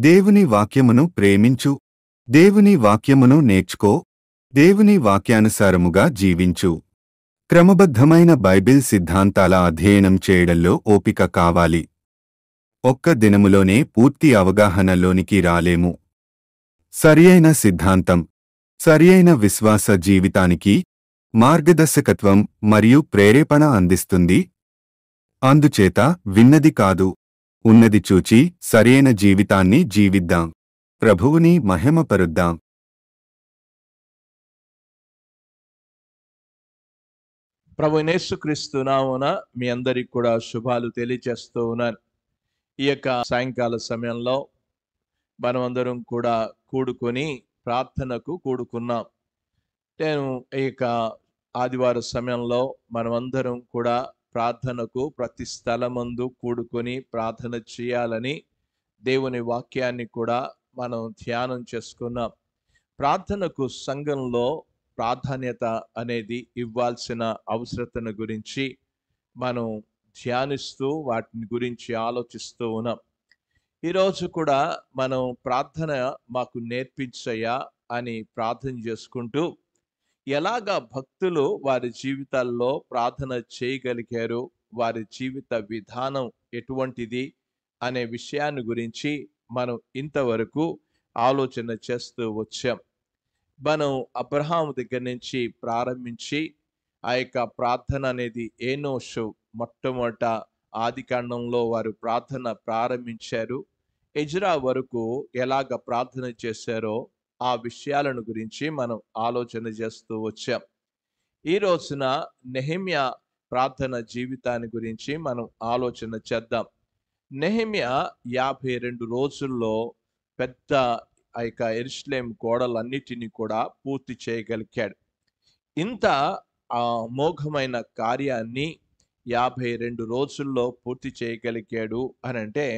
దేవుని వాక్యమును ప్రేమించు. దేవుని వాక్యమును నేర్చుకో. దేవుని వాక్యానుసారముగా జీవించు. క్రమబద్ధమైన బైబిల్ సిద్ధాంతాల అధ్యయనం చేయడంలో ఓపిక కావాలి. ఒక్క దినములోనే పూర్తి అవగాహనలోనికి రాలేము. సరియైన సిద్ధాంతం సరియైన విశ్వాస జీవితానికి మార్గదర్శకత్వం మరియు ప్రేరేపణ అందిస్తుంది. అందుచేత విన్నది కాదు, ఉన్నది చూచి సరియైన జీవితాన్ని జీవిద్దాం. ప్రభువుని మహిమపరుద్దాం. ప్రభువైన యేసుక్రీస్తు నామమున మీ అందరికి కూడా శుభాలు తెలియజేస్తూ ఉన్నాను. ఈ యొక్క సాయంకాల సమయంలో మనమందరం కూడా కూడుకొని ప్రార్థనకు కూడుకున్నాం. నేను ఈ యొక్క ఆదివార సమయంలో మనమందరం కూడా ప్రార్థనకు ప్రతి స్థలమందు కూడుకొని ప్రార్థన చేయాలని దేవుని వాక్యాన్ని కూడా మనం ధ్యానం చేసుకున్నాం. ప్రార్థనకు సంఘంలో ప్రాధాన్యత అనేది ఇవ్వాల్సిన అవసరతను గురించి మనం ధ్యానిస్తూ వాటిని గురించి ఆలోచిస్తూ ఉన్నాం. ఈరోజు కూడా మనం ప్రార్థన మాకు నేర్పించయ్యా అని ప్రార్థన చేసుకుంటూ ఎలాగా భక్తులు వారి జీవితాల్లో ప్రార్థన చేయగలిగారు, వారి జీవిత విధానం ఎటువంటిది అనే విషయాన్ని గురించి మనం ఇంతవరకు ఆలోచన చేస్తూ వచ్చాం. మనం అబ్రహాము దగ్గర నుంచి ప్రారంభించి ఆ యొక్క ప్రార్థన అనేది ఏనోషు మొట్టమొదట ఆదికాండంలో వారు ప్రార్థన ప్రారంభించారు. ఎజ్రా వరకు ఎలాగ ప్రార్థన చేశారో ఆ విషయాలను గురించి మనం ఆలోచన చేస్తూ వచ్చాం. ఈ రోజున నెహెమ్యా ప్రార్థన జీవితాన్ని గురించి మనం ఆలోచన చేద్దాం. నెహెమ్యా 52 రోజుల్లో పెద్ద ఆ యొక్క యెరూషలేము గోడలన్నిటినీ కూడా పూర్తి చేయగలిగాడు. ఇంత అమోఘమైన కార్యాన్ని 52 రోజుల్లో పూర్తి చేయగలిగాడు అని అంటే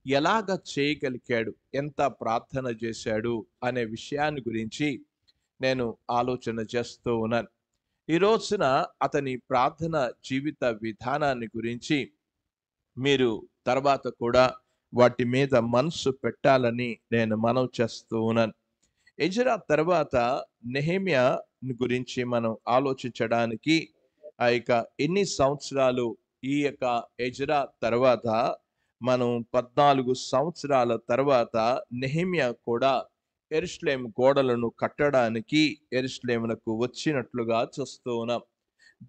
ఎలాగ చేయగలిగాడు, ఎంత ప్రార్థన చేశాడు అనే విషయాన్ని గురించి నేను ఆలోచన చేస్తూ ఉన్నాను. ఈ రోజున అతని ప్రార్థన జీవిత విధానాన్ని గురించి మీరు తర్వాత కూడా వాటి మీద మనసు పెట్టాలని నేను మనవి చేస్తూ ఉన్నాను. ఎజ్రా తర్వాత నెహెమ్యా గురించి మనం ఆలోచించడానికి ఆ యొక్క ఎన్ని సంవత్సరాలు ఈ యొక్క ఎజ్రా తర్వాత మనం 14 సంవత్సరాల తర్వాత నెహెమ్యా కూడా యెరూషలేము గోడలను కట్టడానికి యెరూషలేమునకు వచ్చినట్లుగా చూస్తూ ఉన్నాం.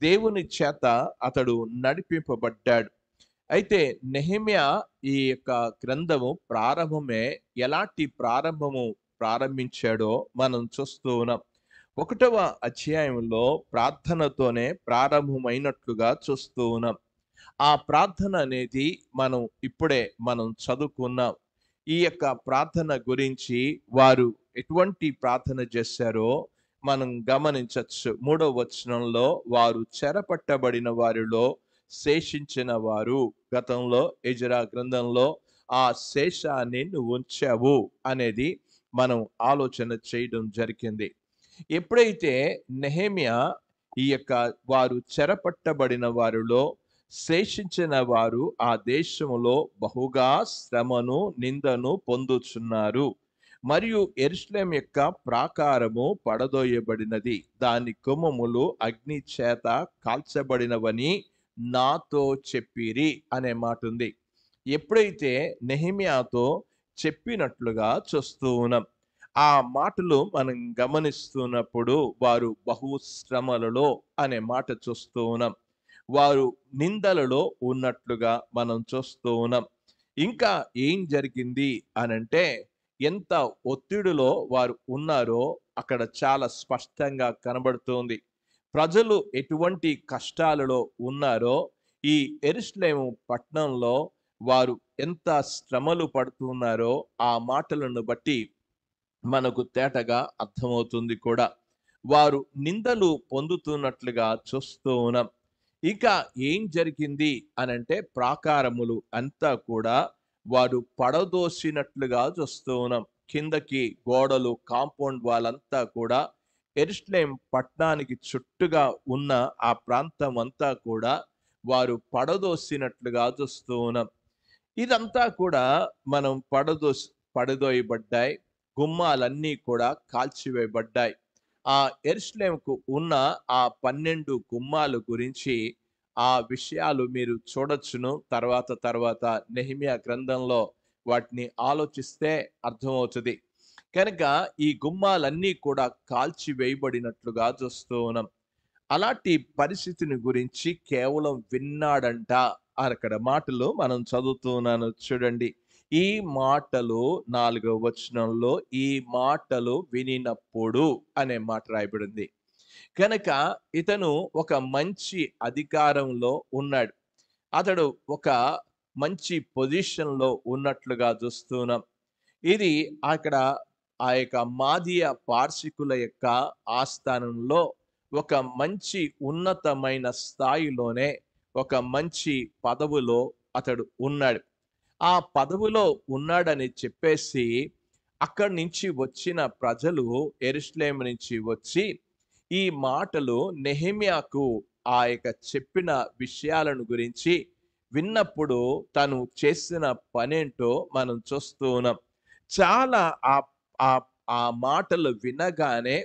దేవుని చేత అతడు నడిపింపబడ్డాడు. అయితే నెహెమ్యా ఈ యొక్క గ్రంథము ప్రారంభమే ఎలాంటి ప్రారంభము ప్రారంభించాడో మనం చూస్తూ ఉన్నాం. 1వ అధ్యాయంలో ప్రార్థనతోనే ప్రారంభమైనట్లుగా చూస్తూ ఉన్నాం. ఆ ప్రార్థన అనేది ఇప్పుడే మనం చదువుకున్నాం. ఈ యొక్క ప్రార్థన గురించి వారు ఎటువంటి ప్రార్థన చేశారో మనం గమనించవచ్చు. 3వ వచనంలో వారు చెరపట్టబడిన వారిలో శేషించిన వారు, గతంలో ఎజ్రా గ్రంథంలో ఆ శేషాన్ని నువ్వు ఉంచావు అనేది మనం ఆలోచన చేయడం జరిగింది. ఎప్పుడైతే నెహెమ్యా ఈ యొక్క వారు చెరపట్టబడిన వారిలో శేషించిన వారు ఆ దేశములో బహుగా శ్రమను నిందను పొందుచున్నారు, మరియు యెరూషలేము యొక్క ప్రాకారము పడదోయబడినది, దాని కొమ్మములు అగ్ని చేత కాల్చబడినవని నాతో చెప్పిరి అనే మాట ఉంది. ఎప్పుడైతే నెహెమ్యాతో చెప్పినట్లుగా చూస్తూ ఉన్నాం, ఆ మాటలు మనం గమనిస్తున్నప్పుడు వారు బహు శ్రమలలో అనే మాట చూస్తూ ఉన్నాం. వారు నిందలలో ఉన్నట్లుగా మనం చూస్తూ ఉన్నాం. ఇంకా ఏం జరిగింది అనంటే ఎంత ఒత్తిడిలో వారు ఉన్నారో అక్కడ చాలా స్పష్టంగా కనబడుతుంది. ప్రజలు ఎటువంటి కష్టాలలో ఉన్నారో ఈ యెరూషలేము పట్టణంలో వారు ఎంత శ్రమలు పడుతున్నారో ఆ మాటలను బట్టి మనకు తేటగా అర్థమవుతుంది కూడా. వారు నిందలు పొందుతున్నట్లుగా చూస్తూ ఉన్నాం. ఇక ఏం జరిగింది అనంటే ప్రాకారములు అంతా కూడా వారు పడదోసినట్లుగా చూస్తూ ఉన్నాం. కిందకి గోడలు, కాంపౌండ్ వాళ్ళంతా కూడా యెరూషలేము పట్టణానికి చుట్టుగా ఉన్న ఆ ప్రాంతం అంతా కూడా వారు పడదోసినట్లుగా చూస్తూ ఉన్నాం. ఇదంతా కూడా మనం పడదోయబడ్డాయి, గుమ్మాలన్నీ కూడా కాల్చివేయబడ్డాయి. ఆ యెరూషలేముకు ఉన్న ఆ 12 గుమ్మాల గురించి ఆ విషయాలు మీరు చూడొచ్చును. తర్వాత నెహెమ్యా గ్రంథంలో వాటిని ఆలోచిస్తే అర్థమవుతుంది. కనుక ఈ గుమ్మాలన్నీ కూడా కాల్చివేయబడినట్లుగా చూస్తూ ఉన్నాం. అలాంటి పరిస్థితిని గురించి కేవలం విన్నాడంట అక్కడ మాటలు మనం చదువుతూ ఉన్నాను చూడండి. ఈ మాటలు 4వ వచనంలో ఈ మాటలు వినినప్పుడు అనే మాట రాయబడింది. కనుక ఇతను ఒక మంచి అధికారంలో ఉన్నాడు. అతడు ఒక మంచి పొజిషన్‌లో ఉన్నట్లుగా చూస్తున్నాం. ఇది అక్కడ ఆ యొక్క మాదీయ పార్శికుల యొక్క ఆస్థానంలో ఒక మంచి ఉన్నతమైన స్థాయిలోనే ఒక మంచి పదవిలో అతడు ఉన్నాడు. ఆ పదవిలో ఉన్నాడని చెప్పేసి అక్కడి నుంచి వచ్చిన ప్రజలు యెరూషలేము నుంచి వచ్చి ఈ మాటలు నెహెమ్యాకు ఆ యొక్క చెప్పిన విషయాలను గురించి విన్నప్పుడు తను చేసిన పనేంటో మనం చూస్తూ ఉన్నాం. చాలా ఆ ఆ ఆ మాటలు వినగానే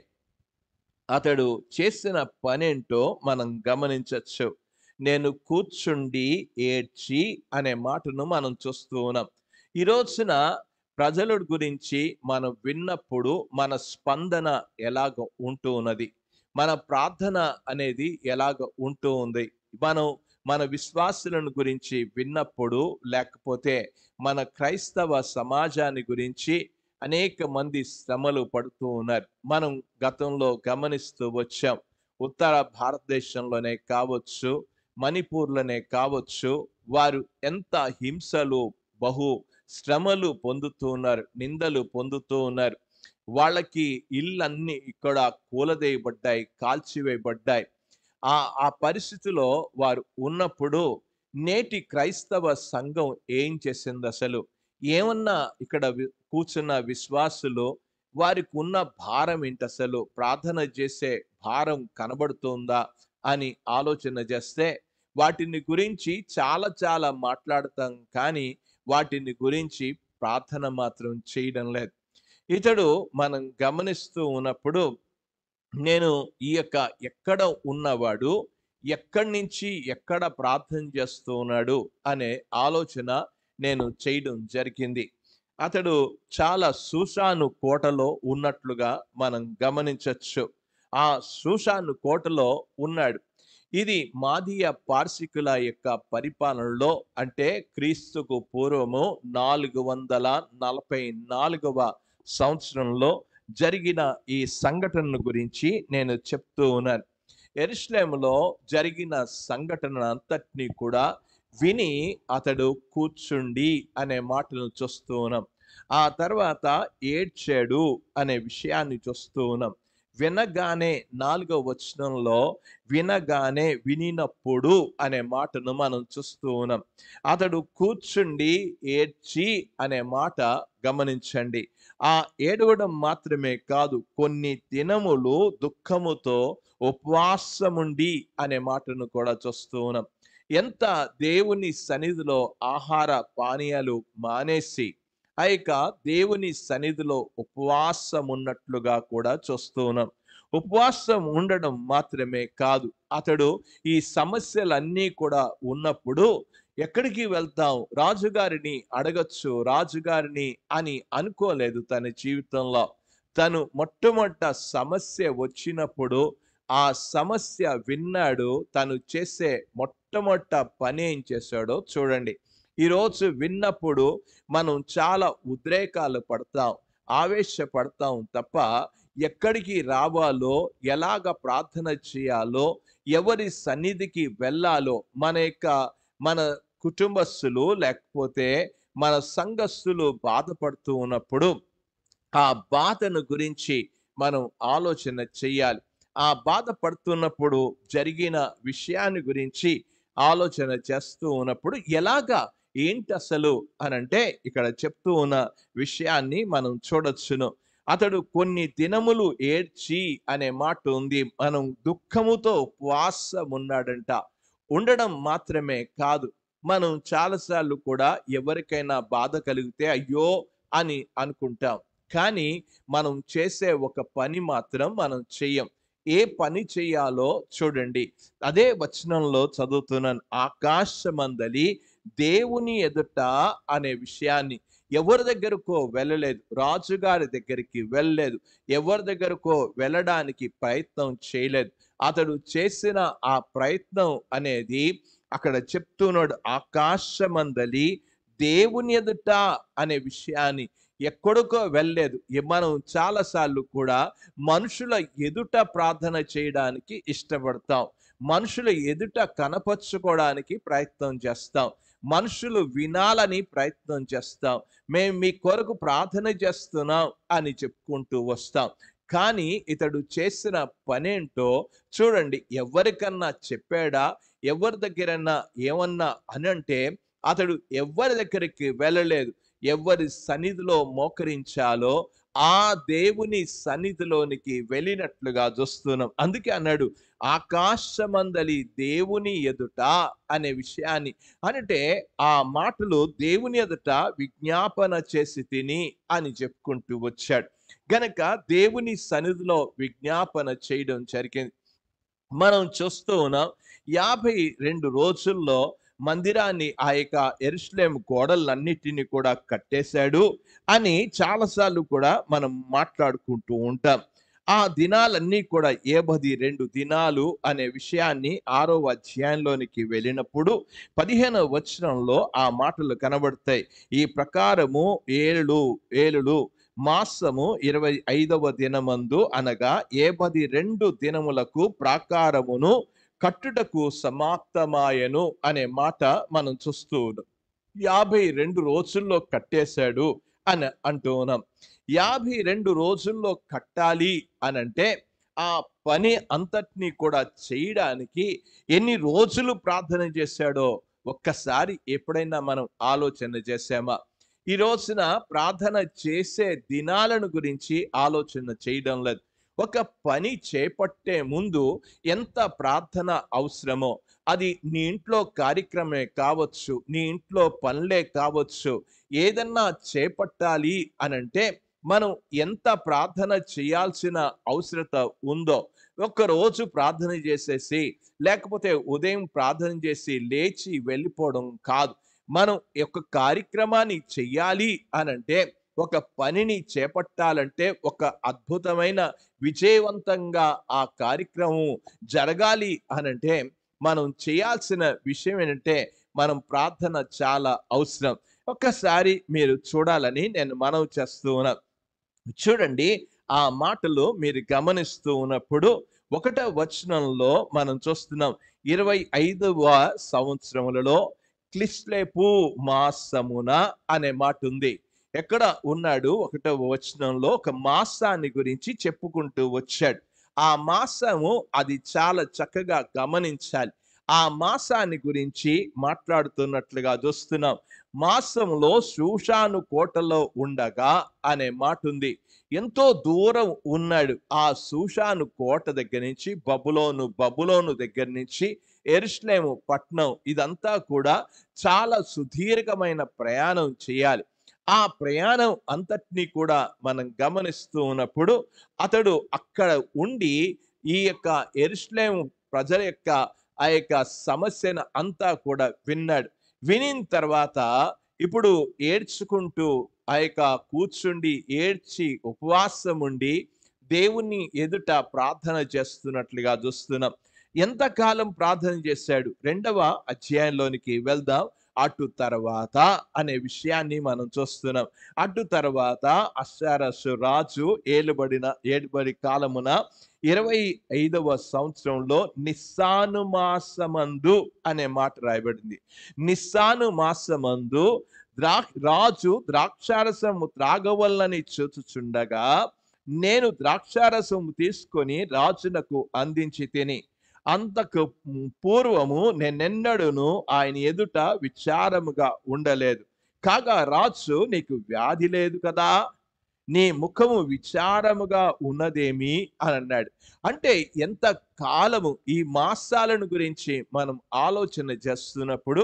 అతడు చేసిన పనేంటో మనం గమనించొచ్చు. నేను కూర్చుండి ఏడ్చి అనే మాటను మనం చూస్తూ ఉన్నాం. ఈ రోజున ప్రజల గురించి మనం విన్నప్పుడు మన స్పందన ఎలాగ ఉంటూ ఉన్నది? మన ప్రార్థన అనేది ఎలాగ ఉంటూ ఉంది? మనం మన విశ్వాసులను గురించి విన్నప్పుడు, లేకపోతే మన క్రైస్తవ సమాజాన్ని గురించి అనేక మంది శ్రమలు పడుతూ ఉన్నారు. మనం గతంలో గమనిస్తూ వచ్చాం. ఉత్తర భారతదేశంలోనే కావచ్చు, మణిపూర్‌లోనే కావచ్చు, వారు ఎంత హింసలు, బహు శ్రమలు పొందుతూ ఉన్నారు, నిందలు పొందుతూ ఉన్నారు. వాళ్ళకి ఇళ్ళన్నీ ఇక్కడ కూలదేయబడ్డాయి, కాల్చివేయబడ్డాయి. ఆ పరిస్థితిలో వారు ఉన్నప్పుడు నేటి క్రైస్తవ సంఘం ఏం చేసిందసలు? ఏమన్నా ఇక్కడ కూర్చున్న విశ్వాసులు వారికి ఉన్న భారం ఏంటసలు? ప్రార్థన చేసే భారం కనబడుతుందా అని ఆలోచన చేస్తే వాటిని గురించి చాలా మాట్లాడతాం, కానీ వాటిని గురించి ప్రార్థన మాత్రం చేయడం లేదు. ఇతడు మనం గమనిస్తూ ఉన్నప్పుడు నేను ఈ యొక్క ఎక్కడ ఉన్నవాడు, ఎక్కడి నుంచి ఎక్కడ ప్రార్థన చేస్తూ ఉన్నాడు అనే ఆలోచన నేను చేయడం జరిగింది. అతడు చాలా షూషాను కోటలో ఉన్నట్లుగా మనం గమనించొచ్చు. ఆ షూషాను కోటలో ఉన్నాడు. ఇది మాదీయ పార్శికుల యొక్క పరిపాలనలో, అంటే క్రీస్తుకు పూర్వము 444వ సంవత్సరంలో జరిగిన ఈ సంఘటనను గురించి నేను చెప్తూ ఉన్నాను. యెరూషలేములో జరిగిన సంఘటన అంతటినీ కూడా విని అతడు కూర్చుండి అనే మాటను చూస్తూ ఉన్నాం. ఆ తర్వాత ఏడ్చాడు అనే విషయాన్ని చూస్తూ ఉన్నాం. వినగానే 4వ వచనంలో వినగానే, వినినప్పుడు అనే మాటను మనం చూస్తూ ఉన్నాం. అతడు కూర్చుండి ఏడ్చి అనే మాట గమనించండి. ఆ ఏడవడం మాత్రమే కాదు, కొన్ని దినములు దుఃఖముతో ఉపవాసముండి అనే మాటను కూడా చూస్తూ ఉన్నాం. ఎంత దేవుని సన్నిధిలో ఆహార పానీయాలు మానేసి ఆ యొక్క దేవుని సన్నిధిలో ఉపవాసం ఉన్నట్లుగా కూడా చూస్తూ ఉన్నాం. ఉపవాసం ఉండడం మాత్రమే కాదు, అతడు ఈ సమస్యలన్నీ కూడా ఉన్నప్పుడు ఎక్కడికి వెళ్తాం, రాజుగారిని అడగచ్చు, రాజుగారిని అని అనుకోలేదు తన జీవితంలో. తను మొట్టమొదట సమస్య వచ్చినప్పుడు ఆ సమస్య విన్నాడు. తను చేసే మొట్టమొదట పని ఏం చేశాడో చూడండి. ఈరోజు విన్నప్పుడు మనం చాలా ఉద్రేకాలు పడతాం, ఆవేశపడతాం తప్ప ఎక్కడికి రావాలో, ఎలాగ ప్రార్థన చేయాలో, ఎవరి సన్నిధికి వెళ్ళాలో, మన కుటుంబస్తులు లేకపోతే మన సంఘస్థులు బాధపడుతూ ఉన్నప్పుడు ఆ బాధను గురించి మనం ఆలోచన చెయ్యాలి. ఆ బాధపడుతున్నప్పుడు జరిగిన విషయాన్ని గురించి ఆలోచన చేస్తూ ఉన్నప్పుడు ఎలాగా, ఏంటి అసలు అనంటే ఇక్కడ చెప్తూ ఉన్న విషయాన్ని మనం చూడొచ్చును. అతడు కొన్ని దినములు ఏడ్చి అనే మాట ఉంది. మనం దుఃఖముతో ఉపవాసం ఉన్నాడంట. ఉండడం మాత్రమే కాదు, మనం చాలాసార్లు కూడా ఎవరికైనా బాధ కలిగితే అయ్యో అని అనుకుంటాం. కానీ మనం చేసే ఒక పని మాత్రం మనం చెయ్యం. ఏ పని చేయాలో చూడండి. అదే వచనంలో చదువుతున్నాను. ఆకాశమందలి దేవుని ఎదుట అనే విషయాన్ని ఎవరి దగ్గరకో వెళ్ళలేదు. రాజుగారి దగ్గరికి వెళ్ళలేదు. ఎవరి దగ్గరకో వెళ్ళడానికి ప్రయత్నం చేయలేదు. అతడు చేసిన ఆ ప్రయత్నం అనేది అక్కడ చెప్తున్నాడు. ఆకాశమందలి దేవుని ఎదుట అనే విషయాన్ని ఎక్కడికో వెళ్ళలేదు. మనం చాలాసార్లు కూడా మనుషుల ఎదుట ప్రార్థన చేయడానికి ఇష్టపడతాం. మనుషుల ఎదుట కనపరుచుకోవడానికి ప్రయత్నం చేస్తాం. మనుషులు వినాలని ప్రయత్నం చేస్తాం. మేము మీ కొరకు ప్రార్థన చేస్తున్నాం అని చెప్పుకుంటూ వస్తాం. కానీ ఇతడు చేసిన పనేంటో చూడండి. ఎవరికన్నా చెప్పాడా? ఎవరి దగ్గరన్నా ఏమన్నా అనంటే అతడు ఎవరి దగ్గరికి వెళ్ళలేదు. ఎవరి సన్నిధిలో మోకరించాలో ఆ దేవుని సన్నిధిలోనికి వెళ్ళినట్లుగా చూస్తున్నాం. అందుకే అన్నాడు ఆకాశమందలి దేవుని ఎదుట అనే విషయాన్ని. అంటే ఆ మాటలు దేవుని ఎదుట విజ్ఞాపన చేసి తిని అని చెప్పుకుంటూ వచ్చాడు. గనక దేవుని సన్నిధిలో విజ్ఞాపన చేయడం జరిగింది. మనం చూస్తూ ఉన్నాం 52 రోజుల్లో మందిరాన్ని ఆ యొక్క యెరూషలేము గోడలన్నిటిని కూడా కట్టేశాడు అని చాలాసార్లు కూడా మనం మాట్లాడుకుంటూ ఉంటాం. ఆ దినాలన్నీ కూడా 72 దినాలు అనే విషయాన్ని 6వ అధ్యాయంలోనికి వెళ్ళినప్పుడు 15వ వచనంలో ఆ మాటలు కనబడతాయి. ఈ ప్రకారము ఏలులు మాసము 25వ దినమందు అనగా 72 దినములకు ప్రాకారమును కట్టుటకు సమాప్తమాయను అనే మాట మనం చూస్తూ ఉన్నాం. 52 రోజుల్లో కట్టేశాడు అని అంటూ ఉన్నాం. 52 రోజుల్లో కట్టాలి అనంటే ఆ పని అంతటినీ కూడా చేయడానికి ఎన్ని రోజులు ప్రార్థన చేశాడో ఒక్కసారి ఎప్పుడైనా మనం ఆలోచన చేశామా? ఈ రోజున ప్రార్థన చేసే దినాలను గురించి ఆలోచన చేయడం లేదు. ఒక పని చేపట్టే ముందు ఎంత ప్రార్థన అవసరమో, అది నీ ఇంట్లో కార్యక్రమే కావచ్చు, నీ ఇంట్లో పనులే కావచ్చు, ఏదన్నా చేపట్టాలి అనంటే మనం ఎంత ప్రార్థన చేయాల్సిన అవసరత ఉందో. ఒక్కరోజు ప్రార్థన చేసేసి లేకపోతే ఉదయం ప్రార్థన చేసి లేచి వెళ్ళిపోవడం కాదు. మనం ఒక కార్యక్రమాన్ని చెయ్యాలి అనంటే, ఒక పనిని చేపట్టాలంటే, ఒక అద్భుతమైన విజయవంతంగా ఆ కార్యక్రమం జరగాలి అనంటే మనం చేయాల్సిన విషయం ఏంటంటే మనం ప్రార్థన చాలా అవసరం. ఒక్కసారి మీరు చూడాలని నేను మనవి చేస్తూ ఉన్నాను. చూడండి, ఆ మాటలు మీరు గమనిస్తూ ఉన్నప్పుడు 1వ వచనంలో మనం చూస్తున్నాం 25వ సంవత్సరములలో క్లిస్లేపు మాసమున అనే మాట ఉంది. ఎక్కడ ఉన్నాడు? 1వ వచనంలో ఒక మాసాన్ని గురించి చెప్పుకుంటూ వచ్చాడు. ఆ మాసము అది చాలా చక్కగా గమనించాలి. ఆ మాసాన్ని గురించి మాట్లాడుతున్నట్లుగా చూస్తున్నాం. మాసంలో షూషాను కోటలో ఉండగా అనే మాట ఉంది. ఎంతో దూరం ఉన్నాడు. ఆ షూషాను కోట దగ్గర నుంచి బబులోను దగ్గర నుంచి యెరూషలేము పట్టణం ఇదంతా కూడా చాలా సుదీర్ఘమైన ప్రయాణం చేయాలి. ఆ ప్రయాణం అంతటినీ కూడా మనం గమనిస్తూ ఉన్నప్పుడు అతడు అక్కడ ఉండి ఈ యొక్క యెరూషలేము ప్రజల యొక్క ఆ యొక్క సమస్యను అంతా కూడా విన్నాడు. వినిన తర్వాత ఇప్పుడు ఏడ్చుకుంటూ ఆ యొక్క కూర్చుండి ఏడ్చి ఉపవాసం ఉండి దేవుని ఎదుట ప్రార్థన చేస్తున్నట్లుగా చూస్తున్నాం. ఎంతకాలం ప్రార్థన చేశాడు? 2వ అధ్యాయంలోనికి వెళ్దాం. అటు తర్వాత అనే విషయాన్ని మనం చూస్తున్నాం. అటు తర్వాత అష్షారసు రాజు ఏలుబడి కాలమున 25వ సంవత్సరంలో నిస్సాను మాసమందు అనే మాట రాయబడింది. నిస్సాను మాసమందు రాజు ద్రాక్షారసము త్రాగవల్లని చూచుచుండగా నేను ద్రాక్షారసము తీసుకొని రాజునకు అందించి తిని అంతకు పూర్వము నేనెన్నడూను ఆయన ఎదుట విచారముగా ఉండలేదు. కాగా రాజు నీకు వ్యాధి లేదు కదా, నీ ముఖము విచారముగా ఉన్నదేమి అని అన్నాడు. అంటే ఎంత కాలము ఈ మాసాలను గురించి మనం ఆలోచన చేస్తున్నప్పుడు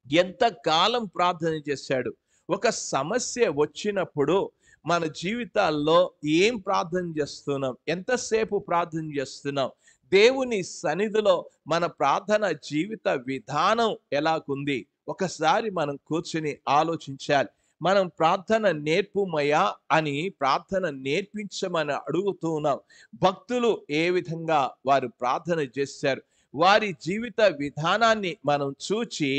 ఎంత కాలం ప్రార్థన చేశాడు. ఒక సమస్య వచ్చినప్పుడు మన జీవితాల్లో ఏం ప్రార్థన చేస్తున్నాం? ఎంతసేపు ప్రార్థన చేస్తున్నాం? దేవుని సన్నిధిలో మన ప్రార్థన జీవిత విధానం ఎలాగుంది? ఒకసారి మనం కూర్చొని ఆలోచించాలి. మనం ప్రార్థన నేర్పుమయ్యా అని ప్రార్థన నేర్పించమని అడుగుతూ ఉన్నాం. భక్తులు ఏ విధంగా వారు ప్రార్థన చేశారు? వారి జీవిత విధానాన్ని మనం చూచి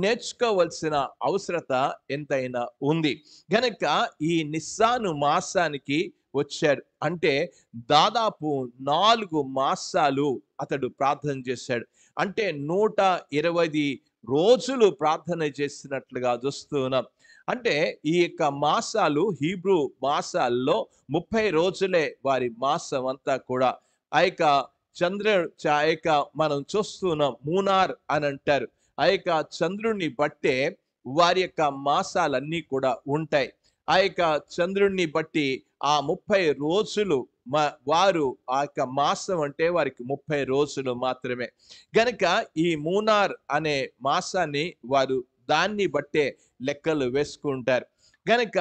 నేర్చుకోవలసిన అవసరత ఎంతైనా ఉంది. గనక ఈ నిస్సాను మాసానికి వచ్చాడు. అంటే దాదాపు 4 మాసాలు అతడు ప్రార్థన చేశాడు. అంటే 120 రోజులు ప్రార్థన చేసినట్లుగా చూస్తూ ఉన్నాం. అంటే ఈ యొక్క మాసాలు హీబ్రూ మాసాల్లో 30 రోజులే వారి మాసం అంతా కూడా. ఆ యొక్క ఆ యొక్క మనం చూస్తున్నాం మూనార్ అని అంటారు. ఆ యొక్క చంద్రుణ్ణి బట్టే వారి యొక్క మాసాలన్నీ కూడా ఉంటాయి. ఆ యొక్క చంద్రుణ్ణి బట్టి ఆ 30 రోజులు వారు ఆ యొక్క మాసం అంటే వారికి 30 రోజులు మాత్రమే. గనక ఈ మూనార్ అనే మాసాన్ని వారు దాన్ని బట్టే లెక్కలు వేసుకుంటారు. గనక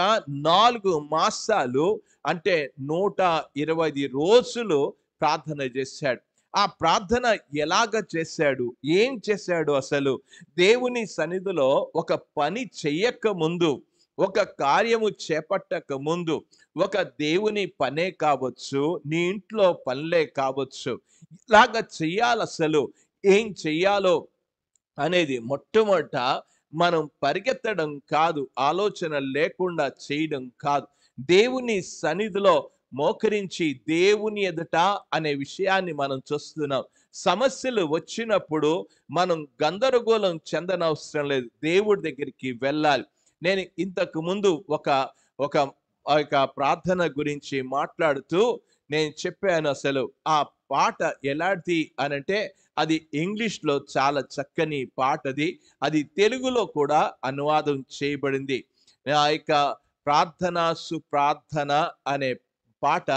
4 మాసాలు అంటే 120 రోజులు ప్రార్థన చేశాడు. ఆ ప్రార్థన ఎలాగ చేశాడు? ఏం చేశాడు అసలు? దేవుని సన్నిధిలో ఒక పని చెయ్యక ముందు, ఒక కార్యము చేపట్టక ముందు, ఒక దేవుని పనే కావచ్చు, నీ ఇంట్లో పనులే కావచ్చు, ఇలాగ చెయ్యాలి అసలు. ఏం చెయ్యాలో అనేది మొట్టమొదట మనం పరిగెత్తడం కాదు, ఆలోచన లేకుండా చేయడం కాదు. దేవుని సన్నిధిలో మోకరించి దేవుని ఎదుట అనే విషయాన్ని మనం చూస్తున్నాం. సమస్యలు వచ్చినప్పుడు మనం గందరగోళం చెందనవసరం లేదు. దేవుడి దగ్గరికి వెళ్ళాలి. నేను ఇంతకు ముందు ఒక ఒక ఆ యొక్క ప్రార్థన గురించి మాట్లాడుతూ నేను చెప్పాను అసలు ఆ పాట ఎలాంటిది అనంటే అది ఇంగ్లీష్‌లో చాలా చక్కని పాటది. అది తెలుగులో కూడా అనువాదం చేయబడింది. ఆ యొక్క ప్రార్థన సుప్రార్థన అనే పాట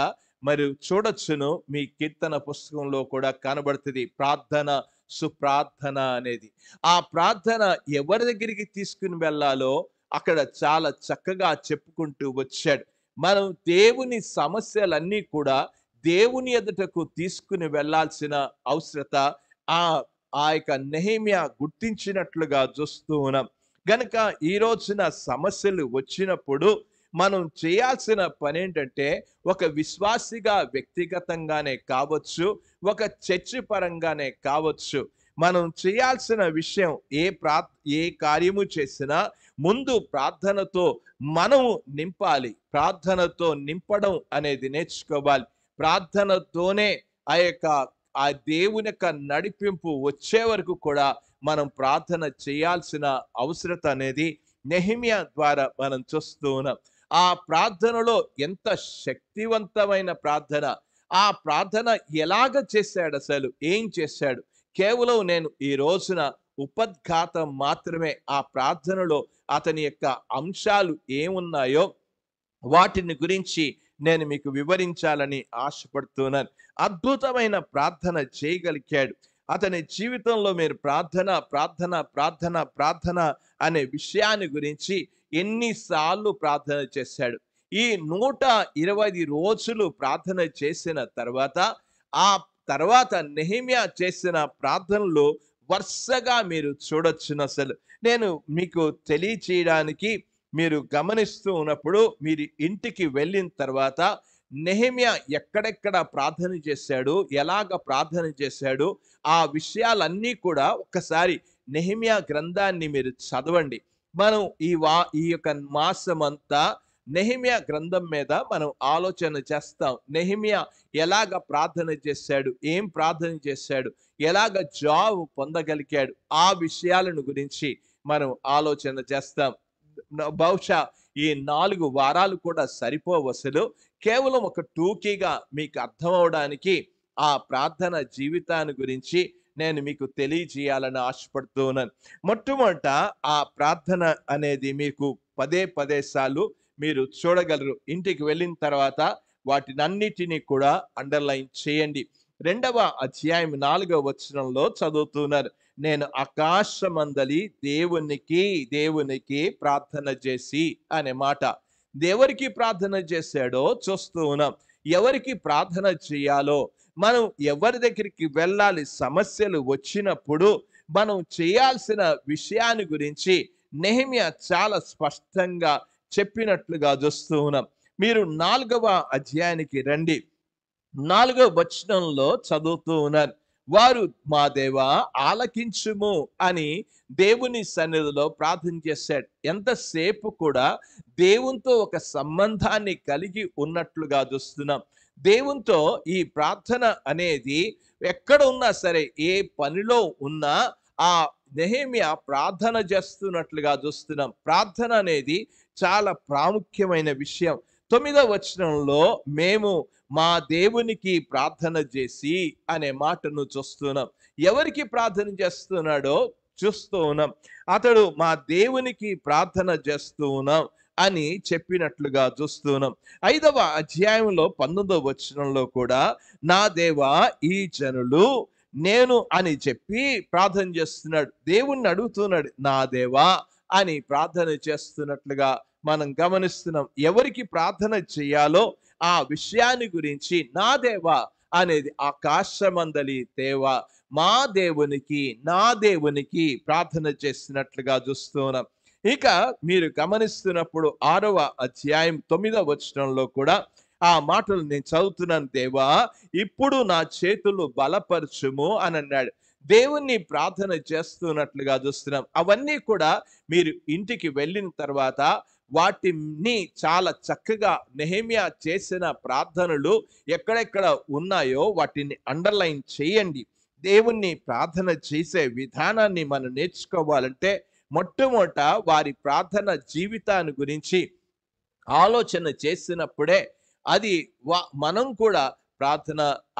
మరి చూడొచ్చును. మీ కీర్తన పుస్తకంలో కూడా కనబడుతది. ప్రార్థన సుప్రార్థన అనేది. ఆ ప్రార్థన ఎవరి దగ్గరికి తీసుకుని వెళ్ళాలో అక్కడ చాలా చక్కగా చెప్పుకుంటూ వచ్చాడు. మనం దేవుని సమస్యలన్నీ కూడా దేవుని ఎదుటకు తీసుకుని వెళ్ళాల్సిన అవసరత ఆ ఆ యొక్క నెహెమ్యా గుర్తించినట్లుగా చూస్తూ ఉన్నాం. గనక ఈ రోజున సమస్యలు వచ్చినప్పుడు మనం చేయాల్సిన పనేంటంటే ఒక విశ్వాసిగా వ్యక్తిగతంగానే కావచ్చు, ఒక చర్చి పరంగానే కావచ్చు, మనం చేయాల్సిన విషయం ఏ కార్యము చేసినా ముందు ప్రార్థనతో మనము నింపాలి. ప్రార్థనతో నింపడం అనేది నేర్చుకోవాలి. ప్రార్థనతోనే ఆ యొక్క ఆ దేవుని యొక్క నడిపింపు వచ్చే వరకు కూడా మనం ప్రార్థన చేయాల్సిన అవసరత అనేది నెహెమ్యా ద్వారా మనం చూస్తూ ఉన్నాం. ఆ ప్రార్థనలో ఎంత శక్తివంతమైన ప్రార్థన! ఆ ప్రార్థన ఎలాగ చేశాడు అసలు? ఏం చేశాడు? కేవలం నేను ఈ రోజున ఉపద్ఘాతం మాత్రమే ఆ ప్రార్థనలో అతని యొక్క అంశాలు ఏమున్నాయో వాటిని గురించి నేను మీకు వివరించాలని ఆశపడుతున్నాను. అద్భుతమైన ప్రార్థన చేయగలిగాడు. అతని జీవితంలో మీరు ప్రార్థన, ప్రార్థన, ప్రార్థన, ప్రార్థన అనే విషయాన్ని గురించి ఎన్నిసార్లు ప్రార్థన చేశాడు. ఈ 120 రోజులు ప్రార్థన చేసిన తర్వాత, ఆ తర్వాత నెహెమ్యా చేసిన ప్రార్థనలు వరుసగా మీరు చూడొచ్చునసలు. నేను మీకు తెలియచేయడానికి మీరు గమనిస్తూ ఉన్నప్పుడు మీరు ఇంటికి వెళ్ళిన తర్వాత నెహెమ్యా ఎక్కడెక్కడ ప్రార్థన చేశాడు, ఎలాగ ప్రార్థన చేశాడు, ఆ విషయాలన్నీ కూడా ఒక్కసారి నెహెమ్యా గ్రంథాన్ని మీరు చదవండి. మనం ఈ యొక్క మాసమంతా నెహెమ్యా గ్రంథం మీద మనం ఆలోచన చేస్తాం. నెహెమ్యా ఎలాగ ప్రార్థన చేశాడు, ఏం ప్రార్థన చేశాడు, ఎలాగ జాబ్ పొందగలిగాడు, ఆ విషయాలను గురించి మనం ఆలోచన చేస్తాం. బహుశా ఈ 4 వారాలు కూడా సరిపోవసలు. కేవలం ఒక టూకీగా మీకు అర్థం అవడానికి ఆ ప్రార్థన జీవితాన్ని గురించి నేను మీకు తెలియజేయాలని ఆశపడుతూ ఉన్నాను. మొట్టమొదట ఆ ప్రార్థన అనేది మీకు పదే సార్లు మీరు చూడగలరు. ఇంటికి వెళ్ళిన తర్వాత వాటినన్నిటినీ కూడా అండర్లైన్ చేయండి. 2వ అధ్యాయం 4వ వచనంలో చదువుతున్నారు. నేను ఆకాశమందలి దేవునికి ప్రార్థన చేసి అనే మాట. ఎవరికి ప్రార్థన చేశాడో చూస్తూ ఉన్నాం. ఎవరికి ప్రార్థన చేయాలో, మనం ఎవరి దగ్గరికి వెళ్ళాలి, సమస్యలు వచ్చినప్పుడు మనం చేయాల్సిన విషయాన్ని గురించి నెహెమ్యా చాలా స్పష్టంగా చెప్పినట్లుగా చూస్తూ ఉన్నాం. మీరు 4వ అధ్యాయానికి రండి. 4వ వచనంలో చదువుతూ ఉన్నారు. వారు మా దేవా ఆలకించుము అని దేవుని సన్నిధిలో ప్రార్థన చేశాడు. ఎంతసేపు కూడా దేవునితో ఒక సంబంధాన్ని కలిగి ఉన్నట్లుగా చూస్తున్నాం. దేవునితో ఈ ప్రార్థన అనేది ఎక్కడ ఉన్నా సరే, ఏ పనిలో ఉన్నా ఆ నెహెమ్యా ప్రార్థన చేస్తున్నట్లుగా చూస్తున్నాం. ప్రార్థన అనేది చాలా ప్రాముఖ్యమైన విషయం. 9వ వచనంలో మేము మా దేవునికి ప్రార్థన చేసి అనే మాటను చూస్తున్నాం. ఎవరికి ప్రార్థన చేస్తున్నాడో చూస్తూ ఉన్నాం. అతడు మా దేవునికి ప్రార్థన చేస్తూ ఉన్నాం అని చెప్పినట్లుగా చూస్తున్నాం. 5వ అధ్యాయంలో 19వ వచనంలో కూడా నా దేవా ఈ జనులు నేను అని చెప్పి ప్రార్థన చేస్తున్నాడు. దేవుణ్ణి అడుగుతున్నాడు నా దేవా అని ప్రార్థన చేస్తున్నట్లుగా మనం గమనిస్తున్నాం. ఎవరికి ప్రార్థన చేయాలో ఆ విషయాన్ని గురించి నా దేవా అనేది ఆకాశమందలి దేవా మా దేవునికి నా దేవునికి ప్రార్థన చేసినట్లుగా చూస్తున్నాం. ఇక మీరు గమనిస్తున్నప్పుడు 6వ అధ్యాయం 9వ వచనంలో కూడా ఆ మాటలు నేను చదువుతున్నాను. దేవా ఇప్పుడు నా చేతులు బలపరచుము అని అన్నాడు. దేవుణ్ణి ప్రార్థన చేస్తున్నట్లుగా చూస్తున్నాం. అవన్నీ కూడా మీరు ఇంటికి వెళ్ళిన తర్వాత వాటిని చాలా చక్కగా నెహెమ్యా చేసిన ప్రార్థనలు ఎక్కడెక్కడ ఉన్నాయో వాటిని అండర్లైన్ చేయండి. దేవుణ్ణి ప్రార్థన చేసే విధానాన్ని మనం నేర్చుకోవాలంటే మొట్టమొదట వారి ప్రార్థన జీవితాన్ని గురించి ఆలోచన చేసినప్పుడే అది మనం కూడా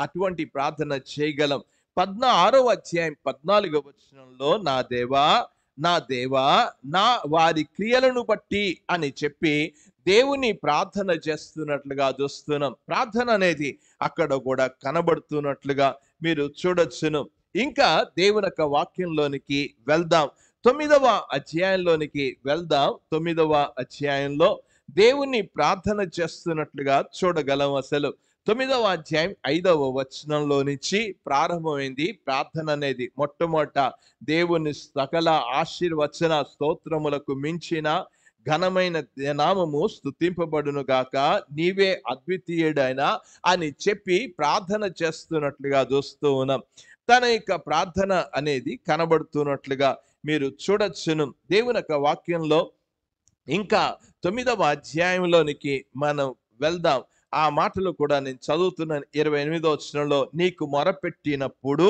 అటువంటి ప్రార్థన చేయగలం. 16వ అధ్యాయం 14వ వచనంలో నా దేవా నా వారి క్రియలను బట్టి అని చెప్పి దేవుని ప్రార్థన చేస్తున్నట్లుగా చూస్తున్నాం. ప్రార్థన అనేది అక్కడ కూడా కనబడుతున్నట్లుగా మీరు చూడొచ్చును. ఇంకా దేవుని యొక్క వాక్యంలోనికి వెళ్దాం. 9వ అధ్యాయంలోనికి వెళ్దాం. 9వ అధ్యాయంలో దేవుని ప్రార్థన చేస్తున్నట్లుగా చూడగలం. అసలు 9వ అధ్యాయం 5వ వచనంలో నుంచి ప్రారంభమైంది ప్రార్థన అనేది. మొట్టమొదట దేవుని సకల ఆశీర్వచన స్తోత్రములకు మించిన ఘనమైన నామము స్తుతింపబడును గాక, నీవే అద్వితీయుడైన అని చెప్పి ప్రార్థన చేస్తున్నట్లుగా చూస్తూ ఉన్నాం. తన యొక్క ప్రార్థన అనేది కనబడుతున్నట్లుగా మీరు చూడొచ్చును. దేవుని యొక్క వాక్యంలో ఇంకా 9వ అధ్యాయంలోనికి మనం వెళ్దాం. ఆ మాటలు కూడా నేను చదువుతున్నాను. 28వ వచనంలో నీకు మొరపెట్టినప్పుడు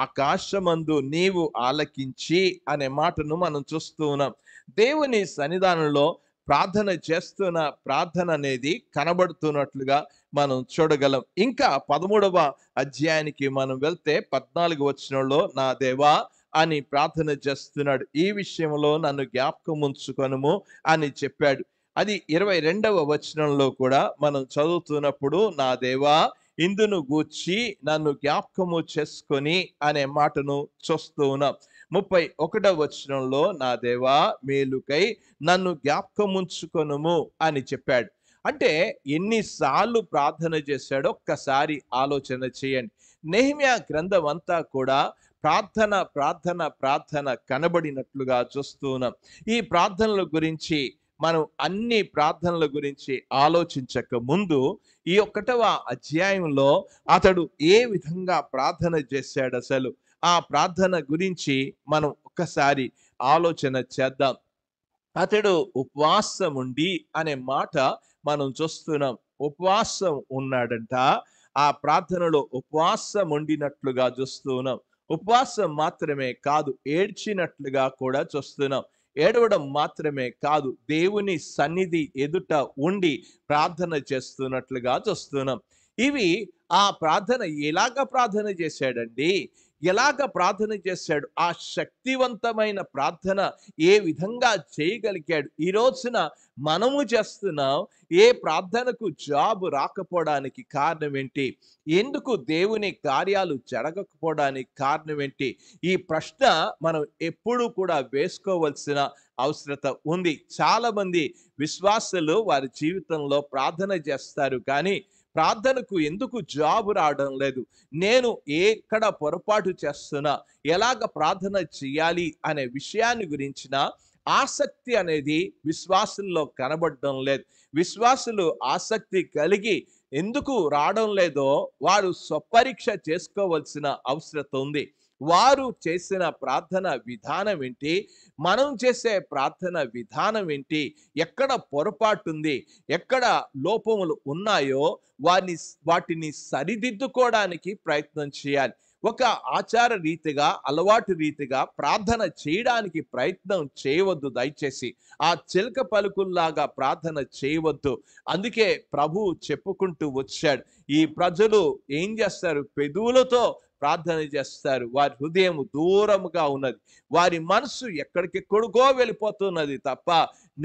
ఆకాశమందు నీవు ఆలకించి అనే మాటను మనం చూస్తూ ఉన్నాం. దేవుని సన్నిధానంలో ప్రార్థన చేస్తున్న ప్రార్థన అనేది కనబడుతున్నట్లుగా మనం చూడగలం. ఇంకా 13వ అధ్యాయానికి మనం వెళ్తే 14వ వచనంలో నా దేవా అని ప్రార్థన చేస్తున్నాడు. ఈ విషయంలో నన్ను జ్ఞాపకం ఉంచుకొనుము అని చెప్పాడు. అది 22వ వచనంలో కూడా మనం చదువుతున్నప్పుడు నా దేవా ఇందును గూర్చి నన్ను జ్ఞాపకము చేసుకొని అనే మాటను చూస్తూ ఉన్నాం. 31వ వచనంలో నా దేవా మేలుకై నన్ను జ్ఞాపకం ఉంచుకొనుము అని చెప్పాడు. అంటే ఎన్నిసార్లు ప్రార్థన చేశాడో ఒక్కసారి ఆలోచన చేయండి. నెహెమ్యా గ్రంథం అంతా కూడా ప్రార్థన ప్రార్థన ప్రార్థన కనబడినట్లుగా చూస్తూ ఉన్నాం. ఈ ప్రార్థనల గురించి మనం అన్ని ప్రార్థనల గురించి ఆలోచించక ముందు ఈ 1వ అధ్యాయంలో అతడు ఏ విధంగా ప్రార్థన చేశాడు, అసలు ఆ ప్రార్థన గురించి మనం ఒక్కసారి ఆలోచన చేద్దాం. అతడు ఉపవాసం ఉండి అనే మాట మనం చూస్తున్నాం. ఉపవాసం ఉన్నాడంట. ఆ ప్రార్థనలో ఉపవాసం ఉండినట్లుగా చూస్తున్నాం. ఉపవాసం మాత్రమే కాదు, ఏడ్చినట్లుగా కూడా చూస్తున్నాం. ఏడవడం మాత్రమే కాదు, దేవుని సన్నిధి ఎదుట ఉండి ప్రార్థన చేస్తున్నట్లుగా చూస్తున్నాం. ఇవి ఆ ప్రార్థన ఎలాగ ప్రార్థన చేశాడండి, ఎలాగ ప్రార్థన చేశాడు, ఆ శక్తివంతమైన ప్రార్థన ఏ విధంగా చేయగలిగాడు. ఈ రోజున మనము చేస్తున్నాం, ఏ ప్రార్థనకు జాబు రాకపోవడానికి కారణం ఏంటి? ఎందుకు దేవుని కార్యాలు జరగకపోవడానికి కారణం ఏంటి? ఈ ప్రశ్న మనం ఎప్పుడూ కూడా వేసుకోవాల్సిన అవసరత ఉంది. చాలా మంది విశ్వాసులు వారి జీవితంలో ప్రార్థన చేస్తారు, కానీ ప్రార్థనకు ఎందుకు జాబు రావడం లేదు, నేను ఎక్కడ పొరపాటు చేస్తున్నా, ఎలాగ ప్రార్థన చేయాలి అనే విషయాన్ని గురించిన ఆసక్తి అనేది విశ్వాసుల్లో కనబడడం లేదు. విశ్వాసులు ఆసక్తి కలిగి ఎందుకు రావడం లేదో వారు స్వపరీక్ష చేసుకోవాల్సిన అవసరత ఉంది. వారు చేసిన ప్రార్థన విధానం ఏంటి, మనం చేసే ప్రార్థన విధానం ఏంటి, ఎక్కడ పొరపాటు ఉంది, ఎక్కడ లోపములు ఉన్నాయో వాటిని సరిదిద్దుకోవడానికి ప్రయత్నం చేయాలి. ఒక ఆచార రీతిగా, అలవాటు రీతిగా ప్రార్థన చేయడానికి ప్రయత్నం చేయవద్దు. దయచేసి ఆ చిలక పలుకుల్లాగా ప్రార్థన చేయవద్దు. అందుకే ప్రభువు చెప్పుకుంటూ వచ్చాడు, ఈ ప్రజలు ఏం చేస్తారు, పెదవులతో ప్రార్థన చేస్తారు, వారి హృదయం దూరముగా ఉన్నది, వారి మనసు ఎక్కడికెక్కడికో వెళ్ళిపోతున్నది తప్ప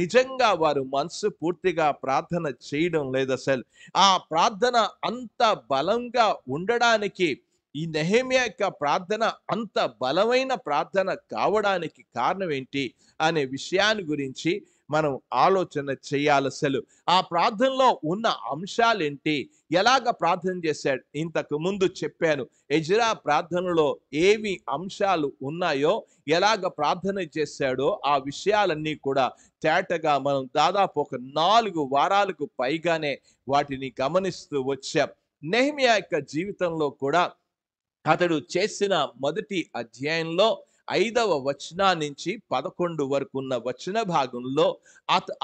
నిజంగా వారు మనసు పూర్తిగా ప్రార్థన చేయడం లేదు. అసలు ఆ ప్రార్థన అంత బలంగా ఉండడానికి, ఈ నెహెమ్యా యొక్క ప్రార్థన అంత బలమైన ప్రార్థన కావడానికి కారణం ఏంటి అనే విషయాన్ని గురించి మనం ఆలోచన చేయాలి. అసలు ఆ ప్రార్థనలో ఉన్న అంశాలేంటి, ఎలాగ ప్రార్థన చేశాడు. ఇంతకు ముందు చెప్పాను, ఎజ్రా ప్రార్థనలో ఏవి అంశాలు ఉన్నాయో, ఎలాగ ప్రార్థన చేశాడో ఆ విషయాలన్నీ కూడా తేటగా మనం దాదాపు ఒక 4 వారాలకు పైగానే వాటిని గమనిస్తూ వచ్చాం. నెహెమ్యా యొక్క జీవితంలో కూడా అతడు చేసిన మొదటి అధ్యాయంలో 5వ వచనం నుంచి 11 వరకు ఉన్న వచన భాగంలో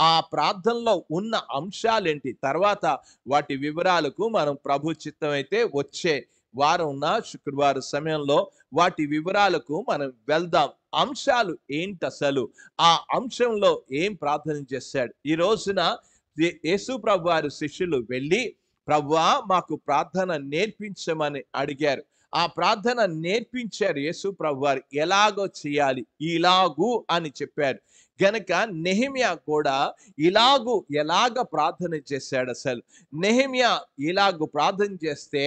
ఆ ప్రార్థనలో ఉన్న అంశాలేంటి, తర్వాత వాటి వివరాలకు మనం ప్రభు చిత్తమైతే వచ్చే వారం శుక్రవారం సమయంలో వాటి వివరాలకు మనం వెళ్దాం. అంశాలు ఏంటి, అసలు ఆ అంశంలో ఏం ప్రార్థన చేశాడు. ఈ రోజున యేసు ప్రభు వారి శిష్యులు వెళ్ళి, ప్రభువా మాకు ప్రార్థన నేర్పించమని అడిగారు. ఆ ప్రార్థన నేర్పించారు యేసు ప్రభు వారు, ఎలాగో చేయాలి, ఇలాగు అని చెప్పారు. గనక నెహెమ్యా కూడా ఎలాగ ప్రార్థన చేశాడు. అసలు నెహెమ్యా ఇలాగ ప్రార్థన చేస్తే,